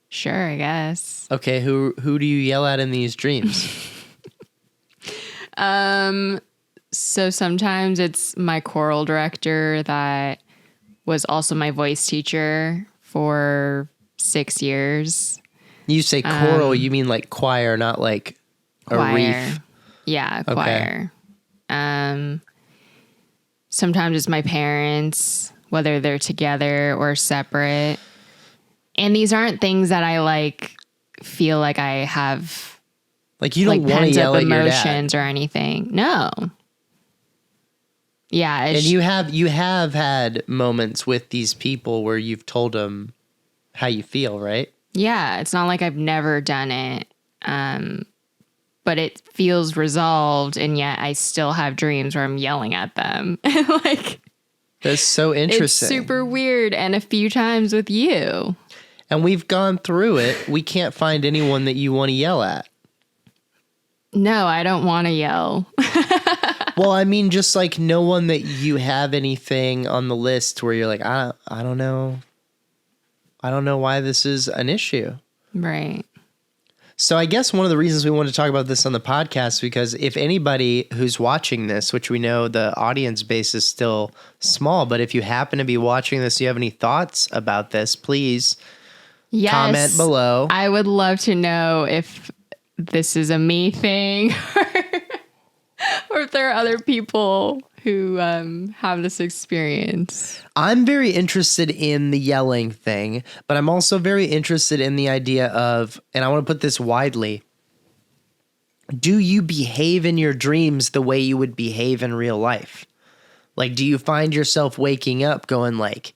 Speaker 1: Sure, I guess.
Speaker 2: Okay, who do you yell at in these dreams?
Speaker 1: So sometimes it's my choral director that was also my voice teacher for 6 years.
Speaker 2: You say choral, you mean like choir, not like
Speaker 1: Choir.
Speaker 2: a reef.
Speaker 1: Yeah, choir. Sometimes it's my parents, whether they're together or separate. And these aren't things that I like feel like I have
Speaker 2: Like, you don't want to
Speaker 1: pent
Speaker 2: yell
Speaker 1: up
Speaker 2: at your dad.
Speaker 1: emotions or anything. No. Yeah.
Speaker 2: And you have had moments with these people where you've told them how you feel, right?
Speaker 1: Yeah, it's not like I've never done it. But it feels resolved, and yet I still have dreams where I'm yelling at them. Like,
Speaker 2: that's so interesting.
Speaker 1: it's super weird. And a few times with you.
Speaker 2: And we've gone through it. We can't find anyone that you want to yell at.
Speaker 1: No, I don't want to yell.
Speaker 2: Well, I mean, just like no one that you have anything on the list where you're like, I don't know. I don't know why this is an issue.
Speaker 1: Right.
Speaker 2: So I guess one of the reasons we wanted to talk about this on the podcast, because if anybody who's watching this, which we know the audience base is still small, but if you happen to be watching this, you have any thoughts about this, please comment below.
Speaker 1: I would love to know if this is a me thing or if there are other people who have this experience.
Speaker 2: I'm very interested in the yelling thing, but I'm also very interested in the idea of, and I want to put this widely, do you behave in your dreams the way you would behave in real life? Like, do you find yourself waking up going like,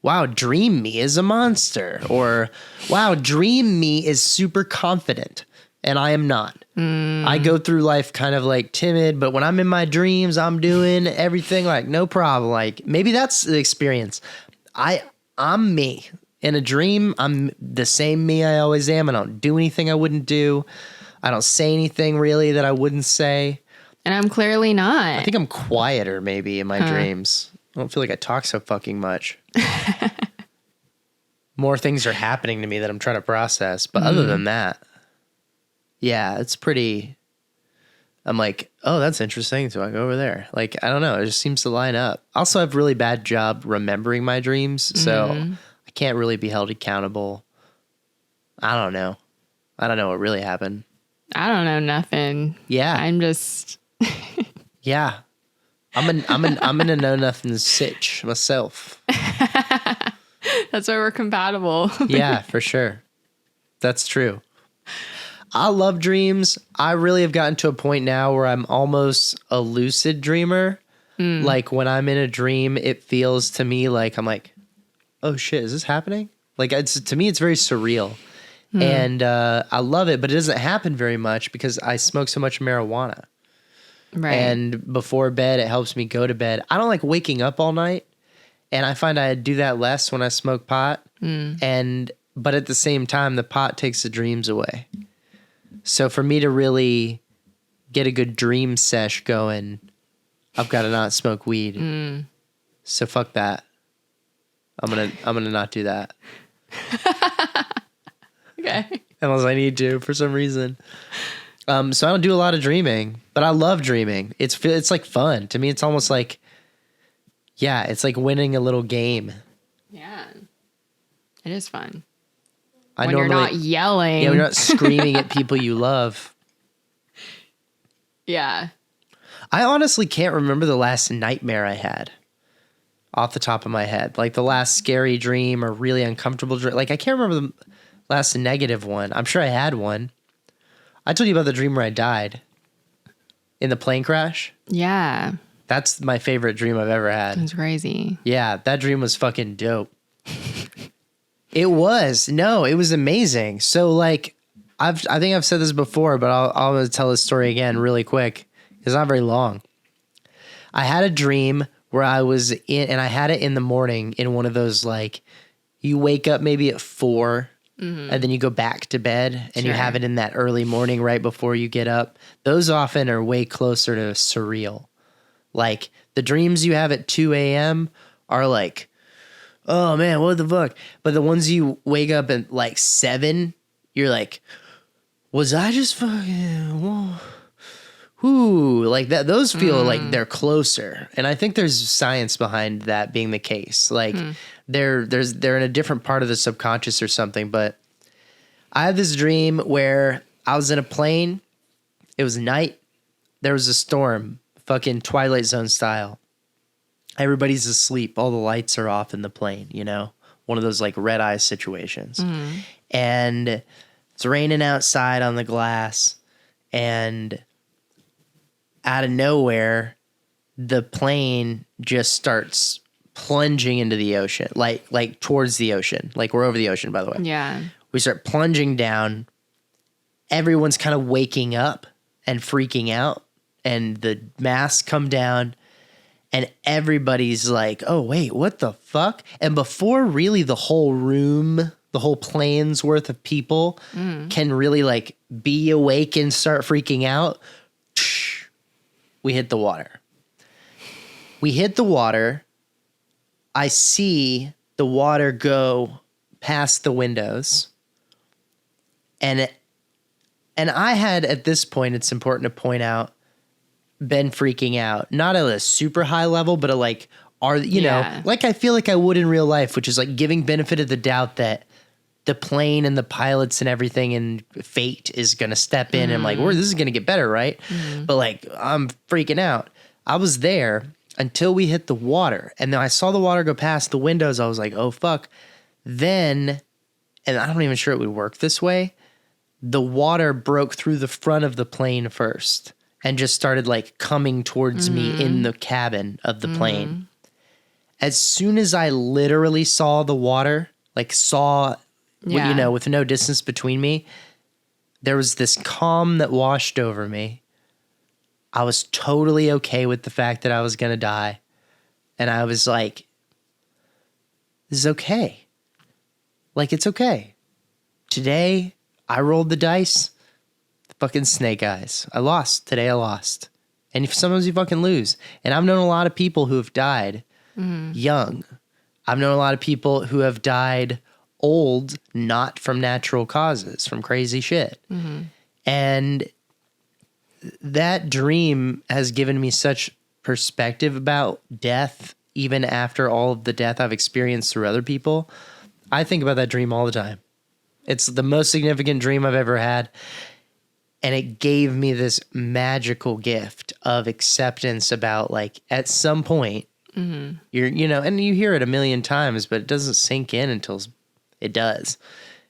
Speaker 2: wow, dream me is a monster, or wow, dream me is super confident and I am not. I go through life kind of like timid, but when I'm in my dreams, I'm doing everything like no problem. Like, maybe that's the experience. I'm me. In a dream, I'm the same me I always am. I don't do anything I wouldn't do. I don't say anything really that I wouldn't say.
Speaker 1: And I'm clearly not.
Speaker 2: I think I'm quieter maybe in my dreams. I don't feel like I talk so fucking much. More things are happening to me that I'm trying to process. But other than that, yeah, it's pretty. I'm like, oh, that's interesting. So I go over there. Like, I don't know. It just seems to line up. Also, I have a really bad job remembering my dreams. So I can't really be held accountable. I don't know. I don't know what really happened.
Speaker 1: I don't know nothing.
Speaker 2: Yeah.
Speaker 1: I'm just.
Speaker 2: Yeah. I'm in a know nothing sitch myself.
Speaker 1: That's why we're compatible.
Speaker 2: Yeah, for sure. That's true. I love dreams. I really have gotten to a point now where I'm almost a lucid dreamer. Like when I'm in a dream, it feels to me like I'm like, oh shit, is this happening? Like to me, it's very surreal. And I love it, but it doesn't happen very much because I smoke so much marijuana.
Speaker 1: Right.
Speaker 2: And before bed, it helps me go to bed. I don't like waking up all night. And I find I do that less when I smoke pot. But at the same time, the pot takes the dreams away. So for me to really get a good dream sesh going, I've got to not smoke weed. So fuck that. I'm gonna not do that.
Speaker 1: Okay.
Speaker 2: Unless I need to for some reason. So I don't do a lot of dreaming, but I love dreaming. It's like fun. To me, it's almost like, yeah, it's like winning a little game.
Speaker 1: Yeah. It is fun.
Speaker 2: When
Speaker 1: you're not yelling.
Speaker 2: Yeah, when you're not screaming at people you love.
Speaker 1: Yeah.
Speaker 2: I honestly can't remember the last nightmare I had off the top of my head. Like the last scary dream or really uncomfortable dream. Like I can't remember the last negative one. I'm sure I had one. I told you about the dream where I died in the plane crash.
Speaker 1: Yeah.
Speaker 2: That's my favorite dream I've ever had.
Speaker 1: It's crazy.
Speaker 2: Yeah, that dream was fucking dope. It was. No, it was amazing. So like, I think I've said this before, but I'll tell this story again really quick. It's not very long. I had a dream where I was in, and I had it in the morning in one of those, like, you wake up maybe at 4 and then you go back to bed and you have it in that early morning right before you get up. Those often are way closer to surreal. Like the dreams you have at 2 a.m. are like, oh man, what the fuck? But the ones you wake up at like 7, you're like, was I just fucking, whoa, whoo, like that? Those feel like they're closer. And I think there's science behind that being the case. Like they're in a different part of the subconscious or something. But I had this dream where I was in a plane. It was night. There was a storm, fucking Twilight Zone style. Everybody's asleep. All the lights are off in the plane, you know? One of those like red eye situations.
Speaker 1: Mm-hmm.
Speaker 2: And it's raining outside on the glass. And out of nowhere, the plane just starts plunging into the ocean, like towards the ocean. Like we're over the ocean, by the way.
Speaker 1: Yeah.
Speaker 2: We start plunging down. Everyone's kind of waking up and freaking out. And the masks come down. And everybody's like, oh, wait, what the fuck? And before really the whole room, the whole plane's worth of people can really like be awake and start freaking out, we hit the water. We hit the water. I see the water go past the windows. And I had, at this point, it's important to point out, been freaking out, not at a super high level, but like, know, like I feel like I would in real life, which is like giving benefit of the doubt that the plane and the pilots and everything and fate is going to step in and like, this is going to get better, right? But like, I'm freaking out. I was there until we hit the water, and then I saw the water go past the windows. I was like, oh fuck. Then, and I'm not even sure it would work this way, the water broke through the front of the plane first and just started like coming towards me in the cabin of the plane. As soon as I literally saw the water, like with no distance between me, there was this calm that washed over me. I was totally okay with the fact that I was going to die. And I was like, this is okay. Like, it's okay. Today, I rolled the dice. Fucking snake eyes. I lost. Today I lost. And sometimes you fucking lose. And I've known a lot of people who have died young. I've known a lot of people who have died old, not from natural causes, from crazy shit. And that dream has given me such perspective about death, even after all of the death I've experienced through other people. I think about that dream all the time. It's the most significant dream I've ever had. And it gave me this magical gift of acceptance about like, at some point, you're, and you hear it a million times, but it doesn't sink in until it does.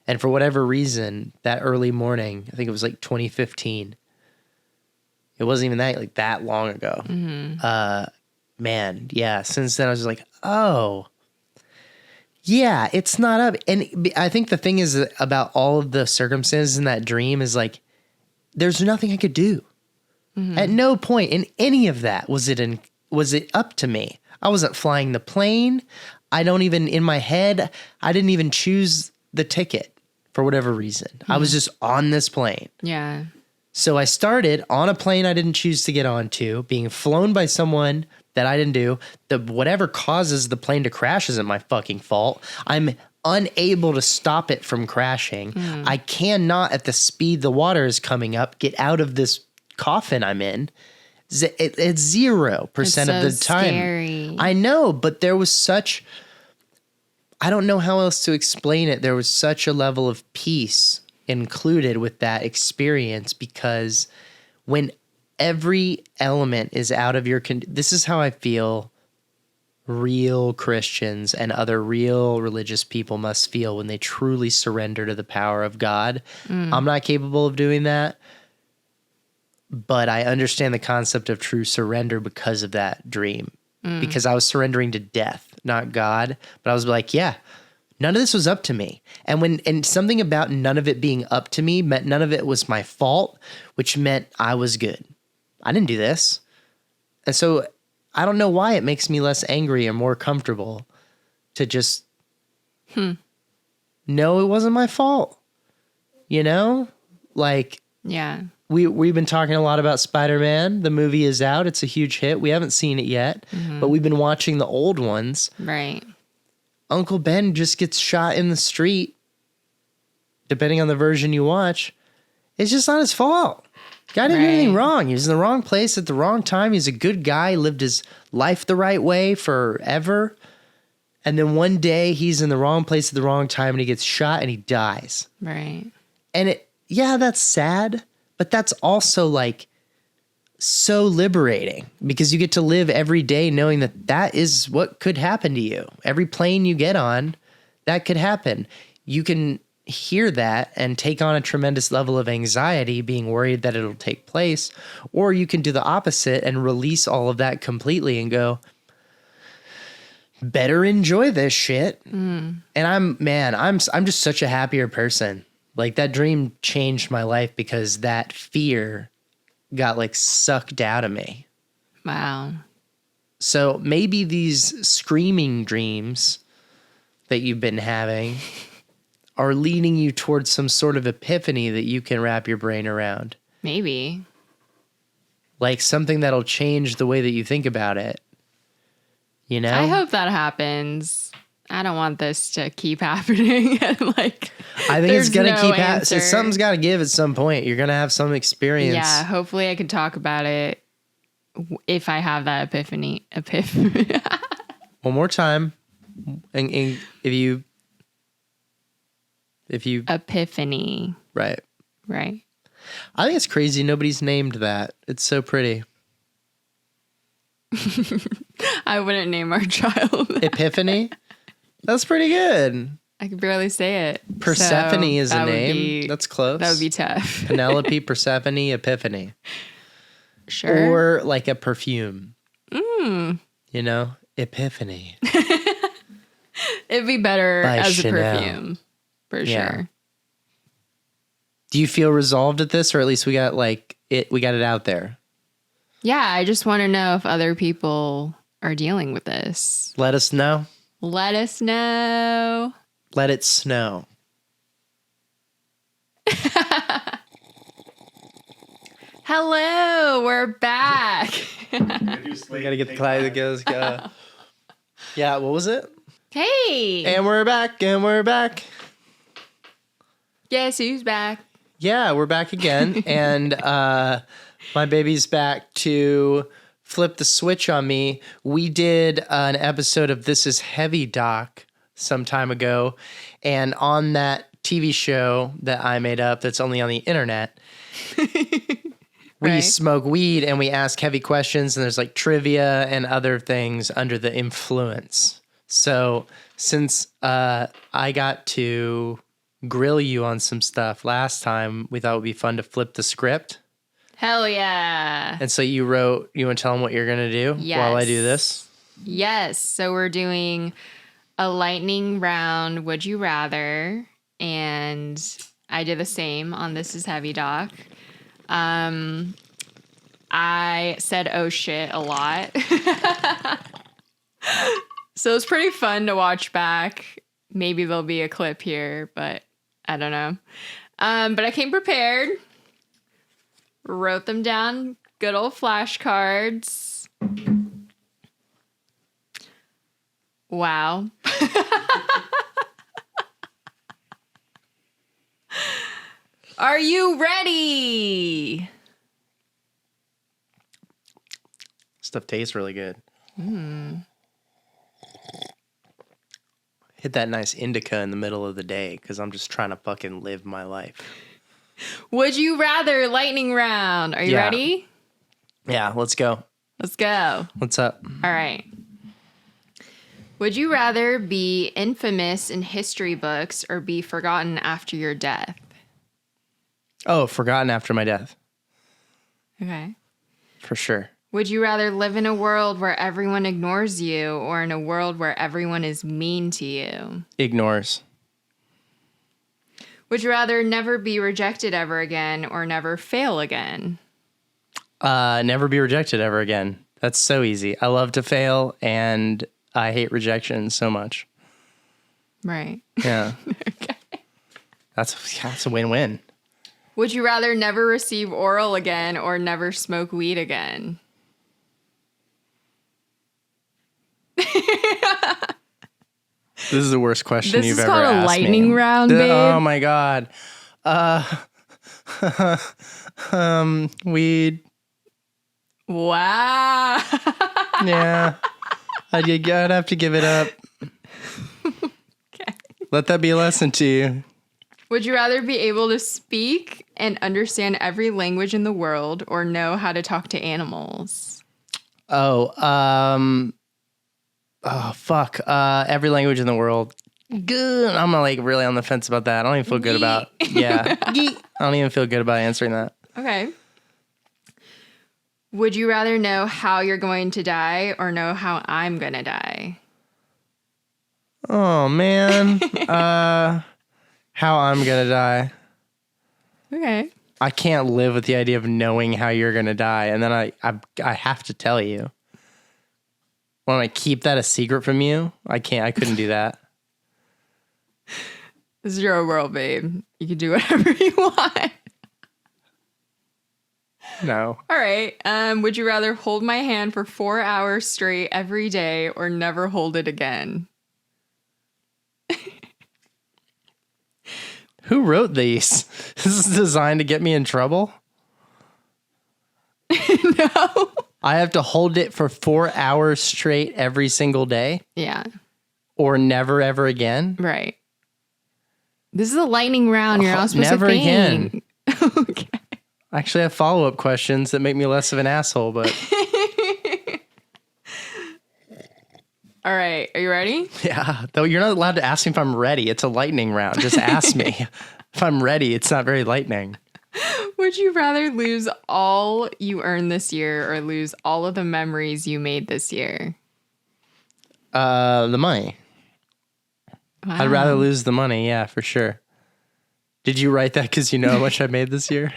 Speaker 2: And for whatever reason, that early morning, I think it was like 2015. It wasn't even that long ago. Man, yeah. Since then I was like, oh, yeah, it's not up. And I think the thing is about all of the circumstances in that dream is like, there's nothing I could do. At no point in any of that was it up to me. I wasn't flying the plane. In my head, I didn't even choose the ticket for whatever reason. I was just on this plane.
Speaker 1: Yeah.
Speaker 2: So I started on a plane I didn't choose to get onto, being flown by someone that I didn't do. Whatever causes the plane to crash isn't my fucking fault. I'm unable to stop it from crashing. I cannot, at the speed the water is coming up, get out of this coffin I'm in. It's 0% of the time.
Speaker 1: Scary.
Speaker 2: I know, but there was I don't know how else to explain it. There was such a level of peace included with that experience, because when every element is out of your this is how I feel real Christians and other real religious people must feel when they truly surrender to the power of God. I'm not capable of doing that, but I understand the concept of true surrender because of that dream, because I was surrendering to death, not God. But I was like, yeah, none of this was up to me. And something about none of it being up to me meant none of it was my fault, which meant I was good. I didn't do this. And so I don't know why it makes me less angry or more comfortable to just know it wasn't my fault. Like,
Speaker 1: Yeah.
Speaker 2: we've been talking a lot about Spider-Man. The movie is out. It's a huge hit. We haven't seen it yet, but we've been watching the old ones.
Speaker 1: Right.
Speaker 2: Uncle Ben just gets shot in the street, depending on the version you watch. It's just not his fault. Guy didn't do anything wrong. He was in the wrong place at the wrong time. He's a good guy, lived his life the right way forever. And then one day he's in the wrong place at the wrong time and he gets shot and he dies.
Speaker 1: Right.
Speaker 2: And that's sad, but that's also like so liberating because you get to live every day knowing that that is what could happen to you. Every plane you get on, that could happen. You can hear that and take on a tremendous level of anxiety, being worried that it'll take place, or you can do the opposite and release all of that completely and go, better enjoy this shit. And I'm just such a happier person. Like that dream changed my life because that fear got like sucked out of me.
Speaker 1: Wow.
Speaker 2: So maybe these screaming dreams that you've been having are leading you towards some sort of epiphany that you can wrap your brain around.
Speaker 1: Maybe.
Speaker 2: Like something that'll change the way that you think about it. You know?
Speaker 1: I hope that happens. I don't want this to keep happening. And like,
Speaker 2: I think it's going to keep happening.
Speaker 1: answer.
Speaker 2: Something's got to give at some point. You're going to have some experience.
Speaker 1: Yeah, hopefully I can talk about it if I have that epiphany.
Speaker 2: One more time. And if you
Speaker 1: Epiphany.
Speaker 2: right.
Speaker 1: Right.
Speaker 2: I think it's crazy nobody's named that. It's so pretty.
Speaker 1: I wouldn't name our child.
Speaker 2: Epiphany? That's pretty good.
Speaker 1: I could barely say it.
Speaker 2: Persephone
Speaker 1: So
Speaker 2: is a
Speaker 1: that would
Speaker 2: name.
Speaker 1: be-
Speaker 2: That's close.
Speaker 1: That would be tough.
Speaker 2: Penelope, Persephone, Epiphany.
Speaker 1: Sure.
Speaker 2: Or like a perfume. You know? Epiphany.
Speaker 1: It'd be better
Speaker 2: By
Speaker 1: as
Speaker 2: Chanel.
Speaker 1: a perfume. For
Speaker 2: Yeah.
Speaker 1: sure.
Speaker 2: Do you feel resolved at this, or at least we got it out there?
Speaker 1: Yeah, I just want to know if other people are dealing with this.
Speaker 2: Let us know.
Speaker 1: Let us know.
Speaker 2: Let it snow.
Speaker 1: Hello, we're back.
Speaker 2: We gotta get the cloud that goes. Yeah, what was it?
Speaker 1: Hey.
Speaker 2: And we're back, and we're back.
Speaker 1: Guess who's back?
Speaker 2: Yeah, we're back again, and my baby's back to flip the switch on me. We did an episode of This Is Heavy Doc some time ago, and on that TV show that I made up that's only on the internet, we
Speaker 1: Right.
Speaker 2: smoke weed and we ask heavy questions, and there's like trivia and other things under the influence. So since I got to grill you on some stuff last time, we thought it would be fun to flip the script.
Speaker 1: Hell yeah.
Speaker 2: And so you want to tell them what you're going to do while I do this?
Speaker 1: Yes. So we're doing a lightning round, Would You Rather? And I did the same on This Is Heavy Doc. I said, oh shit, a lot. So it's pretty fun to watch back. Maybe there'll be a clip here, but I don't know. But I came prepared. Wrote them down. Good old flashcards. Wow. Are you ready?
Speaker 2: Stuff tastes really good. Hit that nice indica in the middle of the day because I'm just trying to fucking live my life.
Speaker 1: Would you rather lightning round? Are you
Speaker 2: Yeah.
Speaker 1: ready?
Speaker 2: Yeah, let's go.
Speaker 1: Let's go.
Speaker 2: What's up?
Speaker 1: All right. Would you rather be infamous in history books or be forgotten after your death?
Speaker 2: Oh, forgotten after my death.
Speaker 1: Okay.
Speaker 2: For sure.
Speaker 1: Would you rather live in a world where everyone ignores you or in a world where everyone is mean to you?
Speaker 2: Ignores.
Speaker 1: Would you rather never be rejected ever again or never fail again?
Speaker 2: Never be rejected ever again. That's so easy. I love to fail and I hate rejection so much.
Speaker 1: Right.
Speaker 2: Yeah.
Speaker 1: Okay.
Speaker 2: That's a win-win.
Speaker 1: Would you rather never receive oral again or never smoke weed again?
Speaker 2: This is the worst question
Speaker 1: This
Speaker 2: you've
Speaker 1: is
Speaker 2: ever
Speaker 1: called a
Speaker 2: asked
Speaker 1: lightning
Speaker 2: me.
Speaker 1: round, babe.
Speaker 2: Oh my god. Weed.
Speaker 1: Wow.
Speaker 2: Yeah. I'd have to give it up.
Speaker 1: Okay.
Speaker 2: Let that be a lesson to you.
Speaker 1: Would you rather be able to speak and understand every language in the world or know how to talk to animals?
Speaker 2: Oh, fuck. Every language in the world. Good. I'm like really on the fence about that. I don't even feel good about. Yeah. I don't even feel good about answering that.
Speaker 1: Okay. Would you rather know how you're going to die or know how I'm going to die?
Speaker 2: Oh man. How I'm gonna die.
Speaker 1: Okay.
Speaker 2: I can't live with the idea of knowing how you're gonna die, and then I have to tell you. Want I keep that a secret from you? I can't. I couldn't do that.
Speaker 1: This is your world, babe. You can do whatever you want.
Speaker 2: No.
Speaker 1: All right. Would you rather hold my hand for 4 hours straight every day or never hold it again?
Speaker 2: Who wrote these? This is designed to get me in trouble?
Speaker 1: No.
Speaker 2: I have to hold it for 4 hours straight every single day?
Speaker 1: Yeah.
Speaker 2: Or never ever again?
Speaker 1: Right. This is a lightning round. You're not supposed
Speaker 2: never
Speaker 1: to faint.
Speaker 2: again.
Speaker 1: Okay.
Speaker 2: I actually have follow-up questions that make me less of an asshole, but
Speaker 1: All right. Are you ready?
Speaker 2: yeah, though you're not allowed to ask me if I'm ready. It's a lightning round. Just ask me. If I'm ready, it's not very lightning.
Speaker 1: Would you rather lose all you earned this year or lose all of the memories you made this year?
Speaker 2: The money.
Speaker 1: Wow.
Speaker 2: I'd rather lose the money, yeah, for sure. Did you write that because you know how much I made this year?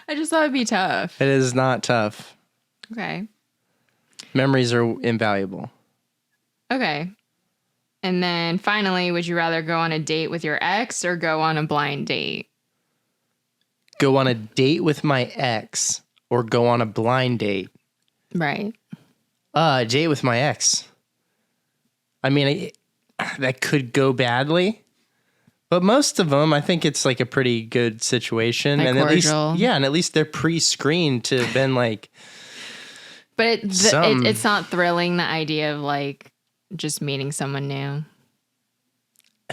Speaker 1: I just thought it'd be tough.
Speaker 2: It is not tough.
Speaker 1: Okay.
Speaker 2: Memories are invaluable.
Speaker 1: Okay. And then finally, would you rather go on a date with your ex or go on a blind date?
Speaker 2: Go on a date with my ex or go on a blind date?
Speaker 1: Right.
Speaker 2: A date with my ex. I mean, that could go badly. But most of them, I think it's like a pretty good situation.
Speaker 1: Like
Speaker 2: and
Speaker 1: cordial.
Speaker 2: at least they're pre-screened to have been like.
Speaker 1: But it's not thrilling, the idea of like just meeting someone new.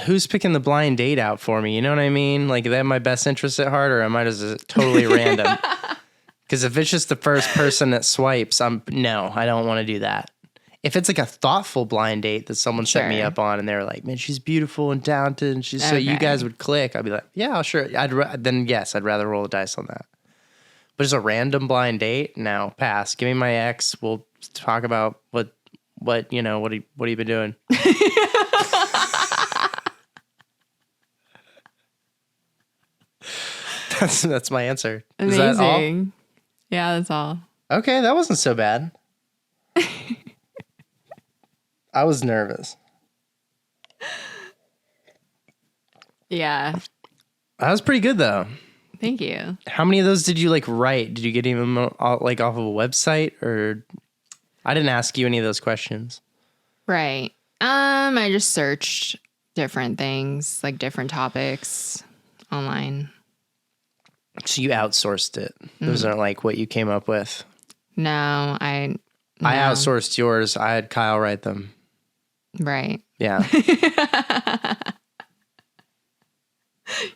Speaker 2: Who's picking the blind date out for me? You know what I mean? Like, they have my best interest at heart, or am I just totally random? Because if it's just the first person that swipes, I don't want to do that. If it's like a thoughtful blind date that someone set me up on and they're like, man, she's beautiful and talented and she's so you guys would click, I'd be like, yeah, sure. I'd rather roll the dice on that. But just a random blind date? No, pass. Give me my ex. We'll talk about what have you been doing? That's my answer.
Speaker 1: Amazing.
Speaker 2: Is that all?
Speaker 1: Yeah, that's all.
Speaker 2: Okay, that wasn't so bad. I was nervous.
Speaker 1: Yeah.
Speaker 2: That was pretty good though.
Speaker 1: Thank you.
Speaker 2: How many of those did you like write? Did you get them like off of a website, or I didn't ask you any of those questions?
Speaker 1: Right. I just searched different things, like different topics online.
Speaker 2: So you outsourced it. Those aren't like what you came up with.
Speaker 1: No.
Speaker 2: I outsourced yours. I had Kyle write them.
Speaker 1: Right.
Speaker 2: Yeah.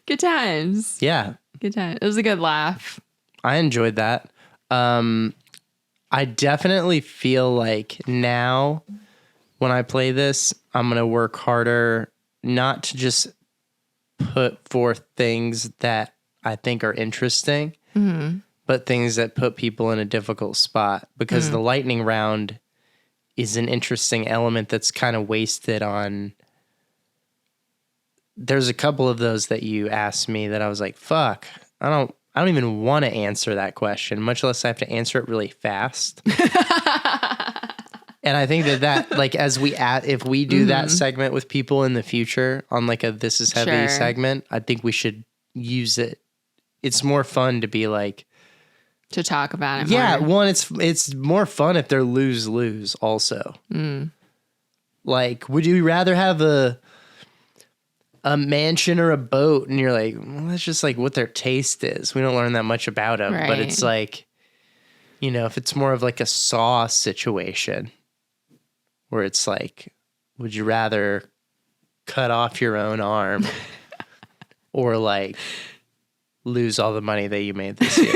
Speaker 1: Good times.
Speaker 2: Yeah.
Speaker 1: Good time. It was a good laugh.
Speaker 2: I enjoyed that. I definitely feel like now when I play this, I'm going to work harder not to just put forth things that I think are interesting, but things that put people in a difficult spot, because the lightning round is an interesting element that's kind of wasted on. There's a couple of those that you asked me that I was like, fuck, I don't even want to answer that question, much less I have to answer it really fast. And I think that like if we do that segment with people in the future on like a This Is Heavy segment, I think we should use it. It's more fun to be like,
Speaker 1: to talk about it.
Speaker 2: Yeah,
Speaker 1: more.
Speaker 2: one, it's more fun if they're lose-lose also. Like, would you rather have a mansion or a boat? And you're like, well, that's just like what their taste is. We don't learn that much about them. But it's like, if it's more of like a Saw situation where it's like, would you rather cut off your own arm or like lose all the money that you made this year?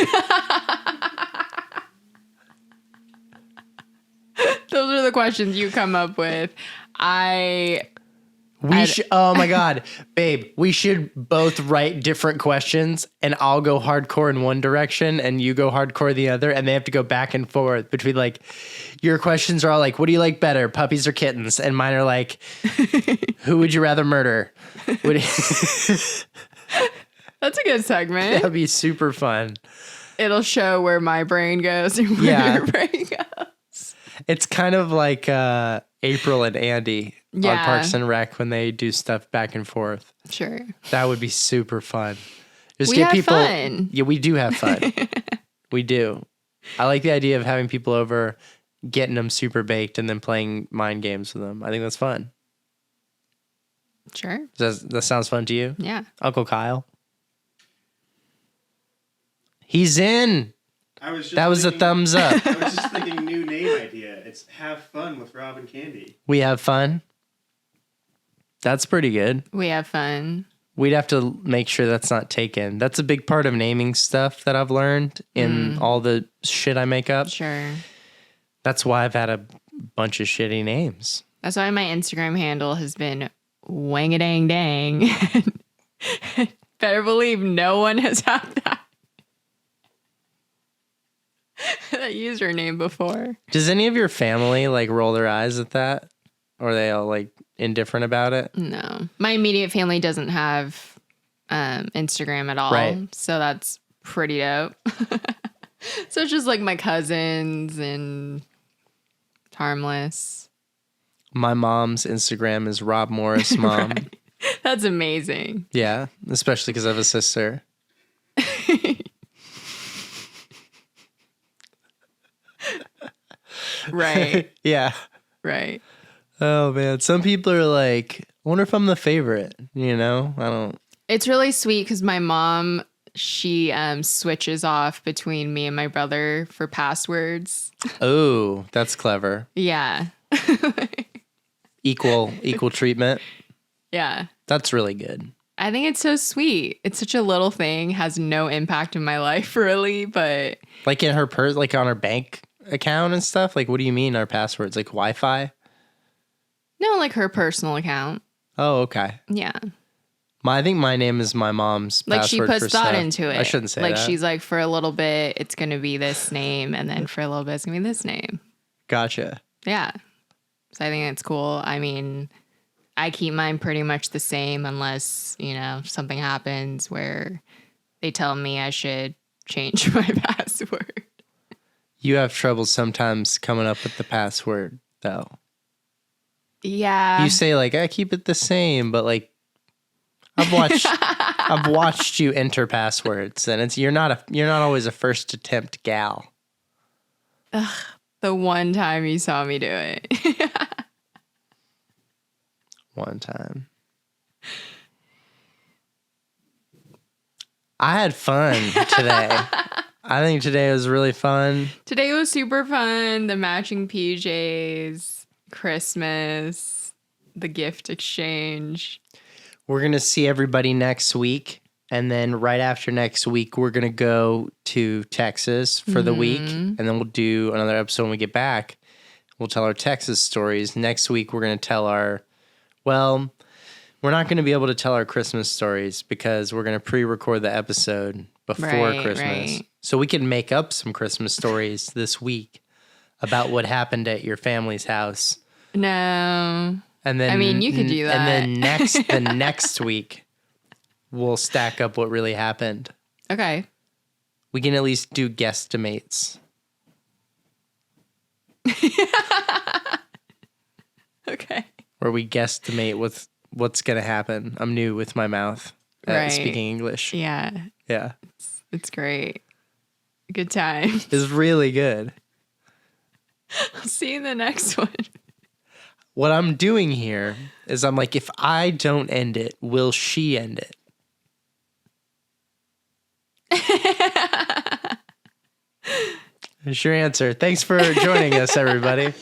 Speaker 1: Those are the questions you come up with.
Speaker 2: Oh my God, babe, we should both write different questions and I'll go hardcore in one direction and you go hardcore the other. And they have to go back and forth between like, your questions are all like, what do you like better, puppies or kittens? And mine are like, who would you rather murder?
Speaker 1: That's a good segment.
Speaker 2: That'd be super fun.
Speaker 1: It'll show where my brain goes and where your brain goes.
Speaker 2: It's kind of like April and Andy on Parks and Rec when they do stuff back and forth.
Speaker 1: Sure.
Speaker 2: That would be super fun. Just
Speaker 1: we
Speaker 2: get
Speaker 1: have
Speaker 2: people.
Speaker 1: Fun.
Speaker 2: Yeah, we do have fun. We do. I like the idea of having people over, getting them super baked, and then playing mind games with them. I think that's fun.
Speaker 1: Sure.
Speaker 2: That sounds fun to you?
Speaker 1: Yeah.
Speaker 2: Uncle Kyle? He's in. That was a thumbs up.
Speaker 3: I was just thinking new name idea. It's Have Fun with Rob and Candy.
Speaker 2: We have fun. That's pretty good.
Speaker 1: We have fun.
Speaker 2: We'd have to make sure that's not taken. That's a big part of naming stuff that I've learned in all the shit I make up.
Speaker 1: Sure.
Speaker 2: That's why I've had a bunch of shitty names.
Speaker 1: That's why my Instagram handle has been wang-a-dang-dang. Better believe no one has had that username before.
Speaker 2: Does any of your family like roll their eyes at that? Or are they all like indifferent about it?
Speaker 1: No. My immediate family doesn't have Instagram at all.
Speaker 2: Right.
Speaker 1: So that's pretty dope. So it's just like my cousins and it's harmless.
Speaker 2: My mom's Instagram is Rob Morris Mom.
Speaker 1: Right. That's amazing.
Speaker 2: Yeah, especially because I have a sister.
Speaker 1: Right.
Speaker 2: Yeah.
Speaker 1: Right.
Speaker 2: Oh man, some people are like, I wonder if I'm the favorite. You know, I don't.
Speaker 1: It's really sweet because my mom, she switches off between me and my brother for passwords.
Speaker 2: Oh, that's clever.
Speaker 1: Yeah.
Speaker 2: Equal treatment.
Speaker 1: Yeah.
Speaker 2: That's really good.
Speaker 1: I think it's so sweet. It's such a little thing, has no impact in my life really, but
Speaker 2: Like in her purse, like on her bank account and stuff. Like, what do you mean our passwords? Like Wi-Fi?
Speaker 1: no, like her personal account.
Speaker 2: Oh, okay.
Speaker 1: Yeah.
Speaker 2: I think my name is my mom's
Speaker 1: Like
Speaker 2: password
Speaker 1: she
Speaker 2: for
Speaker 1: puts thought
Speaker 2: stuff.
Speaker 1: into it.
Speaker 2: I shouldn't say
Speaker 1: like
Speaker 2: that.
Speaker 1: she's like, for a little bit, it's going to be this name. And then for a little bit, it's going to be this name.
Speaker 2: Gotcha.
Speaker 1: Yeah. So I think it's cool. I mean, I keep mine pretty much the same unless, you know, something happens where they tell me I should change my password.
Speaker 2: You have trouble sometimes coming up with the password, though.
Speaker 1: Yeah.
Speaker 2: You say like, I keep it the same, but like, I've watched you enter passwords, and you're not always a first attempt gal.
Speaker 1: The one time you saw me do it.
Speaker 2: One time. I had fun today. I think today was really fun.
Speaker 1: Today was super fun. The matching PJs, Christmas, the gift exchange.
Speaker 2: We're going to see everybody next week. And then right after next week, we're going to go to Texas for the week. And then we'll do another episode when we get back. We'll tell our Texas stories. Next week, we're going to tell we're not going to be able to tell our Christmas stories because we're going to pre-record the episode before Christmas.
Speaker 1: Right.
Speaker 2: So we can make up some Christmas stories this week about what happened at your family's house.
Speaker 1: No.
Speaker 2: And then
Speaker 1: I mean, you could do that.
Speaker 2: And then the next week, we'll stack up what really happened.
Speaker 1: Okay.
Speaker 2: We can at least do guesstimates.
Speaker 1: Okay.
Speaker 2: Where we guesstimate what's going to happen. I'm new with my mouth at
Speaker 1: Right.
Speaker 2: speaking English.
Speaker 1: Yeah.
Speaker 2: Yeah.
Speaker 1: It's great. Good time.
Speaker 2: It's really good.
Speaker 1: I'll see you in the next one.
Speaker 2: What I'm doing here is I'm like, if I don't end it, will she end it? That's your answer. Thanks for joining us, everybody.